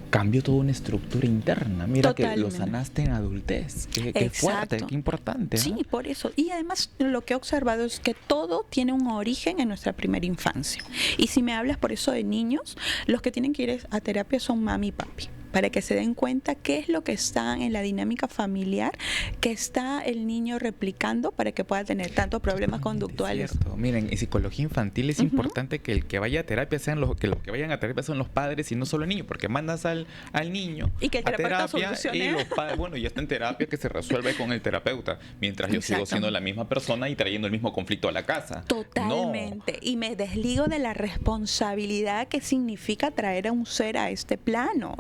cambió toda una estructura interna. Mira, totalmente, que lo sanaste en adultez. Qué fuerte, qué importante, ¿no? Sí, por eso. Y además lo que he observado es que todo tiene un origen en nuestra primera infancia. Y si me hablas por eso de niños, los que tienen que ir a terapia son mami y papi, para que se den cuenta qué es lo que está en la dinámica familiar, que está el niño replicando para que pueda tener tantos problemas conductuales. Cierto. Miren, en psicología infantil es importante que el que vaya a terapia sean los que vayan a terapia son los padres y no solo el niño, porque mandas al niño y que el terapeuta solucione. Y los padres, bueno, ya está en terapia, que se resuelve con el terapeuta, mientras yo sigo siendo la misma persona y trayendo el mismo conflicto a la casa. Totalmente. No. Y me desligo de la responsabilidad que significa traer a un ser a este plano.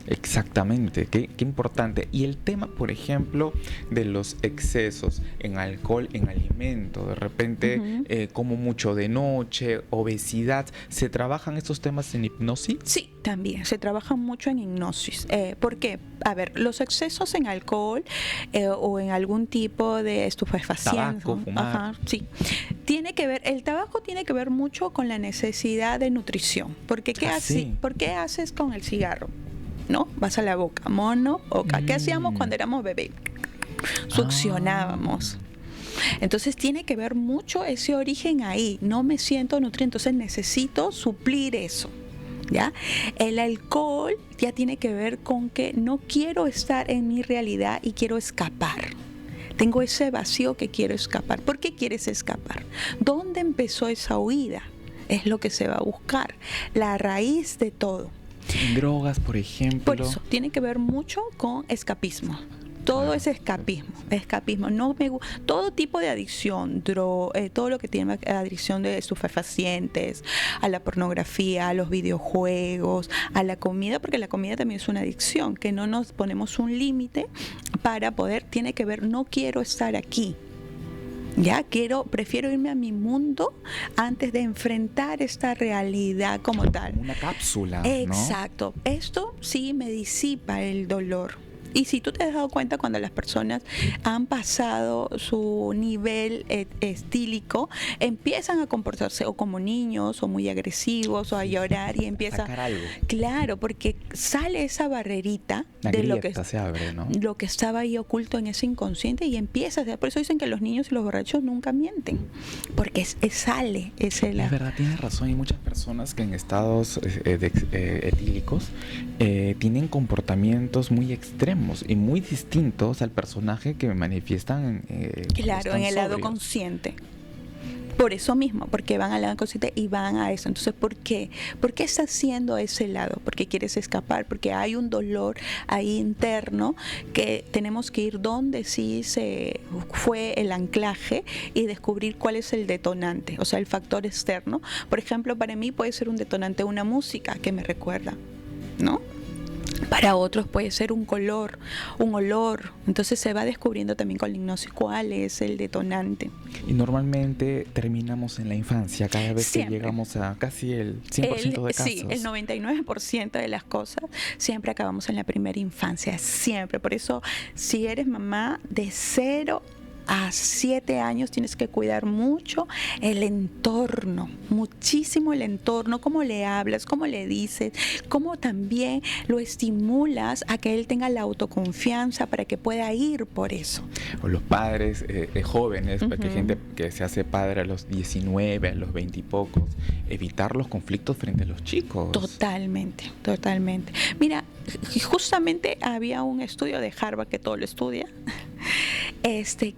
Exactamente, qué importante. Y el tema, por ejemplo, de los excesos en alcohol, en alimento, de repente como mucho de noche, obesidad, ¿se trabajan estos temas en hipnosis? Sí, también se trabaja mucho en hipnosis. ¿Por qué? A ver, los excesos en alcohol o en algún tipo de estupefaciente, tabaco, fumar. Sí, tiene que ver, el tabaco tiene que ver mucho con la necesidad de nutrición, porque ¿por qué haces con el cigarro? ¿No? Vas a la boca, boca. ¿Qué hacíamos cuando éramos bebés? Succionábamos. Entonces tiene que ver mucho ese origen ahí. No me siento nutrido, entonces necesito suplir eso. ¿Ya? El alcohol ya tiene que ver con que no quiero estar en mi realidad y quiero escapar. Tengo ese vacío que quiero escapar. ¿Por qué quieres escapar? ¿Dónde empezó esa huida? Es lo que se va a buscar. La raíz de todo. Drogas, por ejemplo. Por eso, tiene que ver mucho con escapismo. Todo es escapismo. No me todo tipo de adicción, todo lo que tiene adicción de estupefacientes, a la pornografía, a los videojuegos, a la comida, porque la comida también es una adicción, que no nos ponemos un límite para poder, tiene que ver, no quiero estar aquí. Ya prefiero irme a mi mundo antes de enfrentar esta realidad como tal. Una cápsula, exacto. ¿no? Esto sí me disipa el dolor. Y si tú te has dado cuenta, cuando las personas han pasado su nivel estílico, empiezan a comportarse o como niños o muy agresivos o a llorar y empiezan a sacar algo. Claro, porque sale esa barrerita de lo que se abre, ¿no? Lo que estaba ahí oculto en ese inconsciente y empieza. Por eso dicen que los niños y los borrachos nunca mienten, porque sale ese. Es verdad, tienes razón. Hay muchas personas que en estados etílicos tienen comportamientos muy extremos y muy distintos al personaje que manifiestan claro, en el lado consciente. Por eso mismo, porque van a la cosita y van a eso. Entonces, ¿por qué? ¿Por qué estás haciendo ese lado? Porque quieres escapar, porque hay un dolor ahí interno que tenemos que ir donde sí se fue el anclaje y descubrir cuál es el detonante, o sea, el factor externo. Por ejemplo, para mí puede ser un detonante una música que me recuerda, ¿no? Para otros puede ser un color, un olor. Entonces se va descubriendo también con la hipnosis cuál es el detonante. Y normalmente terminamos en la infancia cada vez Siempre. que llegamos a casi el 100% de casos. Sí, el 99% de las cosas siempre acabamos en la primera infancia, siempre. Por eso, si eres mamá de 0 a 7 años tienes que cuidar mucho el entorno, muchísimo el entorno, cómo le hablas, cómo le dices, cómo también lo estimulas a que él tenga la autoconfianza para que pueda ir por eso. O los padres jóvenes, porque hay gente que se hace padre a los 19, a los 20 y pocos, evitar los conflictos frente a los chicos. Totalmente, totalmente. Mira, justamente había un estudio de Harvard que todo lo estudia,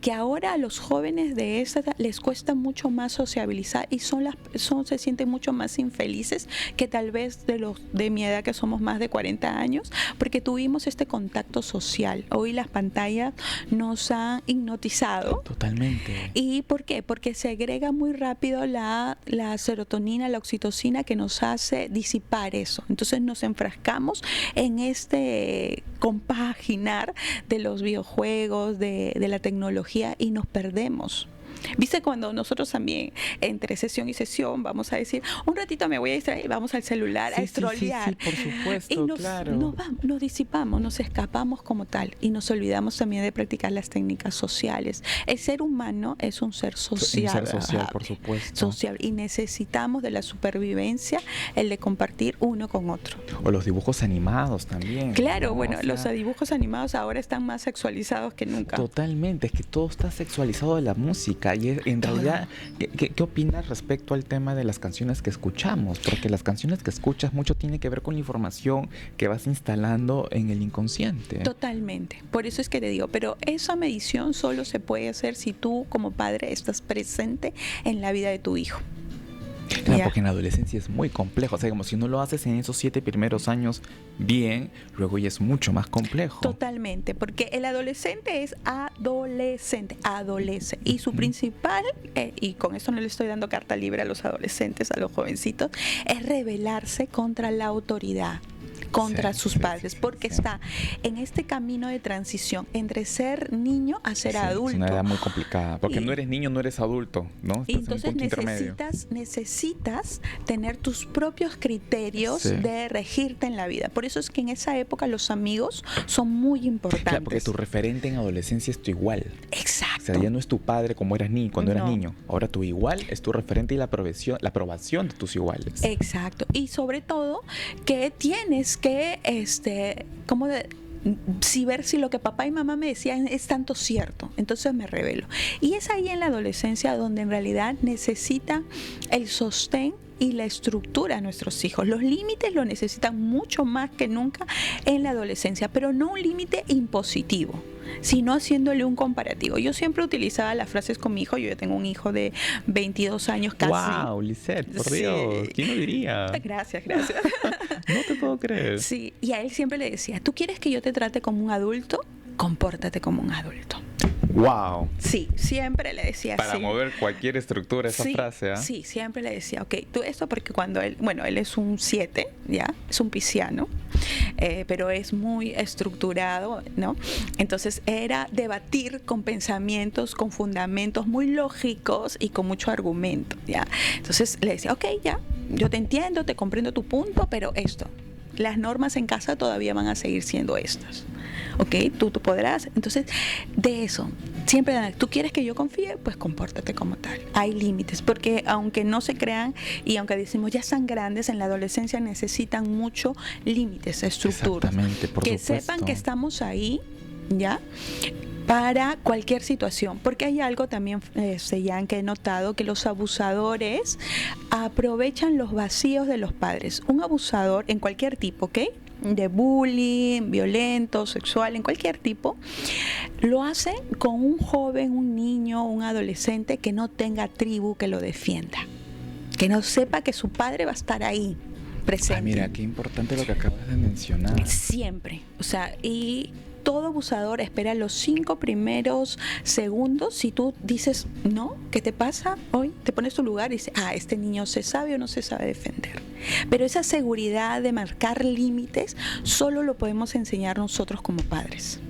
que ahora a los jóvenes de esa edad les cuesta mucho más sociabilizar y se sienten mucho más infelices que tal vez de mi edad, que somos más de 40 años, porque tuvimos este contacto social. Hoy las pantallas nos han hipnotizado. Totalmente. ¿Y por qué? Porque se agrega muy rápido la serotonina, la oxitocina, que nos hace disipar eso. Entonces nos enfrascamos en este compaginar de los videojuegos, de la tecnología, y nos perdemos. ¿Viste cuando nosotros también, entre sesión y sesión, vamos a decir, un ratito me voy a distraer, vamos al celular a scrollear? Sí, por supuesto, y claro. nos disipamos, nos escapamos como tal, y nos olvidamos también de practicar las técnicas sociales. El ser humano es un ser social. Un ser social, por supuesto. Social, y necesitamos de la supervivencia, el de compartir uno con otro. O los dibujos animados también. Claro, ¿no? bueno, O sea, los dibujos animados ahora están más sexualizados que nunca. Totalmente, es que todo está sexualizado de la música. Y en realidad, ¿qué opinas respecto al tema de las canciones que escuchamos? Porque las canciones que escuchas mucho tiene que ver con la información que vas instalando en el inconsciente. Totalmente, por eso es que te digo, pero esa medición solo se puede hacer si tú como padre estás presente en la vida de tu hijo. Claro, porque en la adolescencia es muy complejo. O sea, como si no lo haces en esos 7 primeros años bien, luego ya es mucho más complejo. Totalmente, porque el adolescente es adolece. Y su principal, y con esto no le estoy dando carta libre a los adolescentes, a los jovencitos, es rebelarse contra la autoridad, contra sus padres, porque está en este camino de transición entre ser niño a ser adulto. Es una edad muy complicada, porque no eres niño, no eres adulto, ¿no? Y entonces necesitas tener tus propios criterios de regirte en la vida. Por eso es que en esa época los amigos son muy importantes. Claro, porque tu referente en adolescencia es tu igual. Exacto. O sea, ya no es tu padre como eras cuando eras niño. Ahora tu igual es tu referente y la aprobación de tus iguales. Exacto. Y sobre todo que tienes que, ver si lo que papá y mamá me decían es tanto cierto. Entonces me revelo. Y es ahí en la adolescencia donde en realidad necesitan el sostén y la estructura de nuestros hijos. Los límites lo necesitan mucho más que nunca en la adolescencia, pero no un límite impositivo, sino haciéndole un comparativo. Yo siempre utilizaba las frases con mi hijo. Yo ya tengo un hijo de 22 años casi. ¡Wow, Lisette! Por Dios, ¿quién lo diría? Gracias. No te puedo creer. Sí, y a él siempre le decía, ¿tú quieres que yo te trate como un adulto? Compórtate como un adulto. ¡Wow! Sí, siempre le decía Para mover cualquier estructura esa frase, ¿ah? Sí, siempre le decía, ok, tú esto, porque cuando él es un 7, ¿ya? Es un pisciano, pero es muy estructurado, ¿no? Entonces era debatir con pensamientos, con fundamentos muy lógicos y con mucho argumento, ¿ya? Entonces le decía, ok, ya, yo te entiendo, te comprendo tu punto, pero las normas en casa todavía van a seguir siendo estas. ¿Ok? Tú podrás. Entonces, de eso, siempre, tú quieres que yo confíe, pues compórtate como tal. Hay límites, porque aunque no se crean y aunque decimos ya están grandes, en la adolescencia necesitan mucho límites, estructuras. Exactamente, por que supuesto. Sepan que estamos ahí, ¿ya? Para cualquier situación, porque hay algo también, Jan, que he notado, que los abusadores aprovechan los vacíos de los padres. Un abusador en cualquier tipo, ¿ok? de bullying, violento, sexual, en cualquier tipo, lo hace con un joven, un niño, un adolescente que no tenga tribu que lo defienda, que no sepa que su padre va a estar ahí presente. Mira, qué importante lo que acabas de mencionar. Siempre, o sea, y todo abusador espera los 5 primeros segundos. Si tú dices, no, ¿qué te pasa hoy? Te pones tu lugar y dices, este niño se sabe o no se sabe defender. Pero esa seguridad de marcar límites solo lo podemos enseñar nosotros como padres.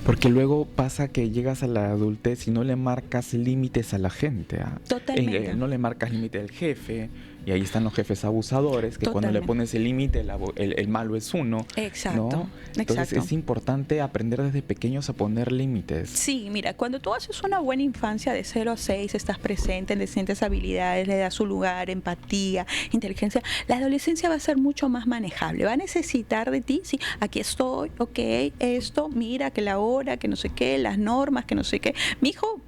Porque luego pasa que llegas a la adultez y no le marcas límites a la gente. Totalmente. No le marcas límite al jefe, y ahí están los jefes abusadores, que cuando le pones el límite, el malo es uno. Exacto. ¿no? Entonces es importante aprender desde pequeños a poner límites. Sí, mira, cuando tú haces una buena infancia de 0 a 6, estás presente, le sientes habilidades, le das su lugar, empatía, inteligencia, la adolescencia va a ser mucho más manejable. Va a necesitar de ti, sí, aquí estoy, ok, esto, mira, que la hora, que no sé qué, las normas, que no sé qué. Mi hijo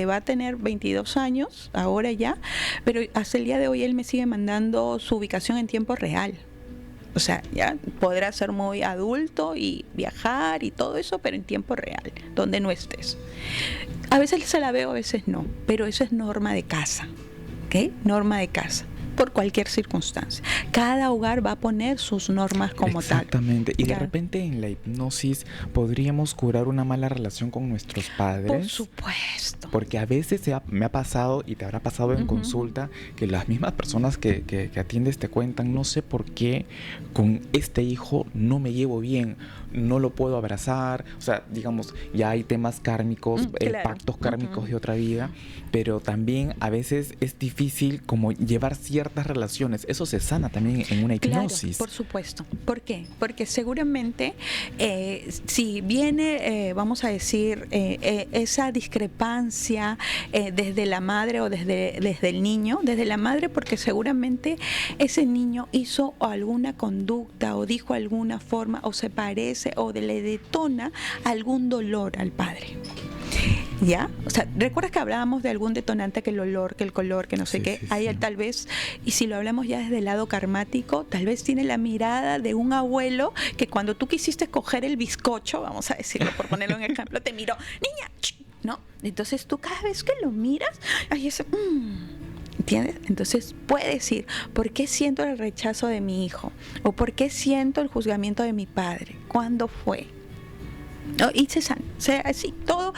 va a tener 22 años, ahora ya, pero hasta el día de hoy él me sigue mandando su ubicación en tiempo real. O sea, ya podrá ser muy adulto y viajar y todo eso, pero en tiempo real, donde no estés. A veces se la veo, a veces no, pero eso es norma de casa, ¿ok? Norma de casa, por cualquier circunstancia. Cada hogar va a poner sus normas como tal. Exactamente. Y de repente en la hipnosis podríamos curar una mala relación con nuestros padres. Por supuesto. Porque a veces me ha pasado, y te habrá pasado en consulta, que las mismas personas que atiendes te cuentan, no sé por qué con este hijo no me llevo bien, no lo puedo abrazar. O sea, digamos, ya hay temas kármicos, claro. pactos kármicos de otra vida, pero también a veces es difícil como llevar ciertas relaciones. Eso se sana también en una hipnosis. Claro, por supuesto. ¿Por qué? Porque seguramente si viene, vamos a decir, esa discrepancia desde la madre o desde el niño, desde la madre, porque seguramente ese niño hizo alguna conducta o dijo alguna forma o se parece o le detona algún dolor al padre. ¿Ya? O sea, ¿recuerdas que hablábamos de algún detonante, que el olor, que el color, que no sé qué? Ahí tal vez, y si lo hablamos ya desde el lado karmático, tal vez tiene la mirada de un abuelo que cuando tú quisiste coger el bizcocho, vamos a decirlo por ponerlo en ejemplo, te miró, niña, ¿no? Entonces tú cada vez que lo miras, hay ese... ¿Entiendes? Entonces puedes decir, ¿por qué siento el rechazo de mi hijo? ¿O por qué siento el juzgamiento de mi padre? ¿Cuándo fue? ¿No? Y se sana, o sea, así todo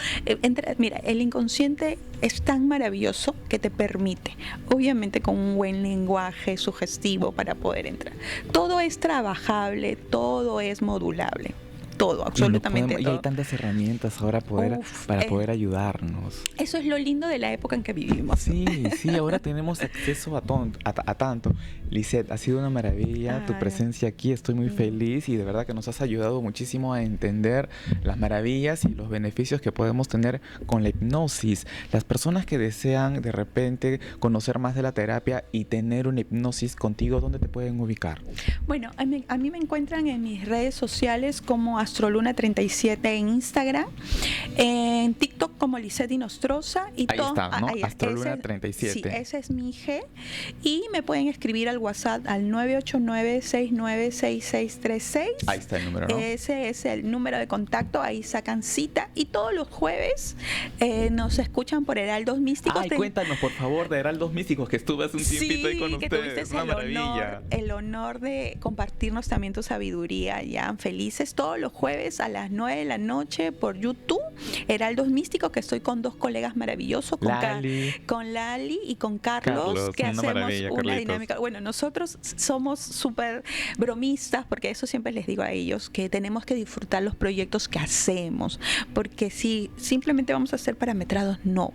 mira, el inconsciente es tan maravilloso que te permite, obviamente con un buen lenguaje sugestivo para poder entrar. Todo es trabajable, todo es modulable. Todo, absolutamente todo. Y hay tantas herramientas ahora para poder ayudarnos. Eso es lo lindo de la época en que vivimos. Sí, ahora tenemos acceso a tanto. Lisette, ha sido una maravilla tu presencia aquí, estoy muy feliz y de verdad que nos has ayudado muchísimo a entender las maravillas y los beneficios que podemos tener con la hipnosis. Las personas que desean de repente conocer más de la terapia y tener una hipnosis contigo, ¿dónde te pueden ubicar? Bueno, a mí me encuentran en mis redes sociales como Astroluna37 en Instagram, en TikTok como Lisette Inostroza. Y ahí está, ¿no? Astroluna37. Sí, ese es mi IG. Y me pueden escribir al WhatsApp al 989-696636. Ahí está el número, ¿no? Ese es el número de contacto, ahí sacan cita. Y todos los jueves nos escuchan por Heraldos Místicos. Ay, cuéntanos, por favor, de Heraldos Místicos, que estuve hace un tiempito ahí con ustedes. Una maravilla. El honor de compartirnos también tu sabiduría, ya felices todos los jueves a las 9 de la noche por YouTube, Heraldos Místicos, que estoy con 2 colegas maravillosos, con Lali y con Carlos, que hacemos una dinámica. Bueno, nosotros somos súper bromistas, porque eso siempre les digo a ellos, que tenemos que disfrutar los proyectos que hacemos, porque si simplemente vamos a ser parametrados, no.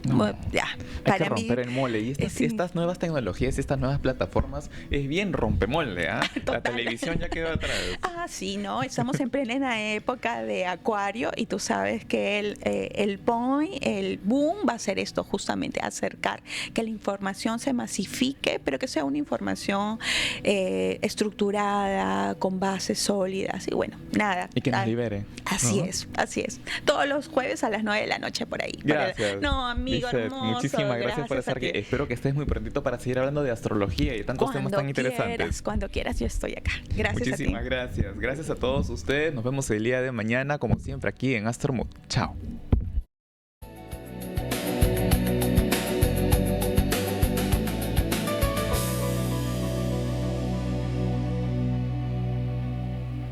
Ya, hay que romper el molde, y estas nuevas tecnologías, estas nuevas plataformas, es bien rompemolde, ¿ah? La televisión ya quedó atrás. Sí, no, estamos en plena época de Acuario y tú sabes que el boom va a ser esto, justamente acercar, que la información se masifique, pero que sea una información estructurada, con bases sólidas y bueno, nada. Y que nos libere. Así ¿no? es, así es. Todos los jueves a las 9 de la noche por ahí. Gracias. No, amigo Lizeth, hermoso. muchísimas gracias por a estar aquí. ti. Espero que estés muy prontito para seguir hablando de astrología y tantos temas tan interesantes. Cuando quieras, yo estoy acá. Gracias Muchísimas a ti. gracias. Gracias a todos ustedes. Nos vemos el día de mañana, como siempre, aquí en Astromood. Chao.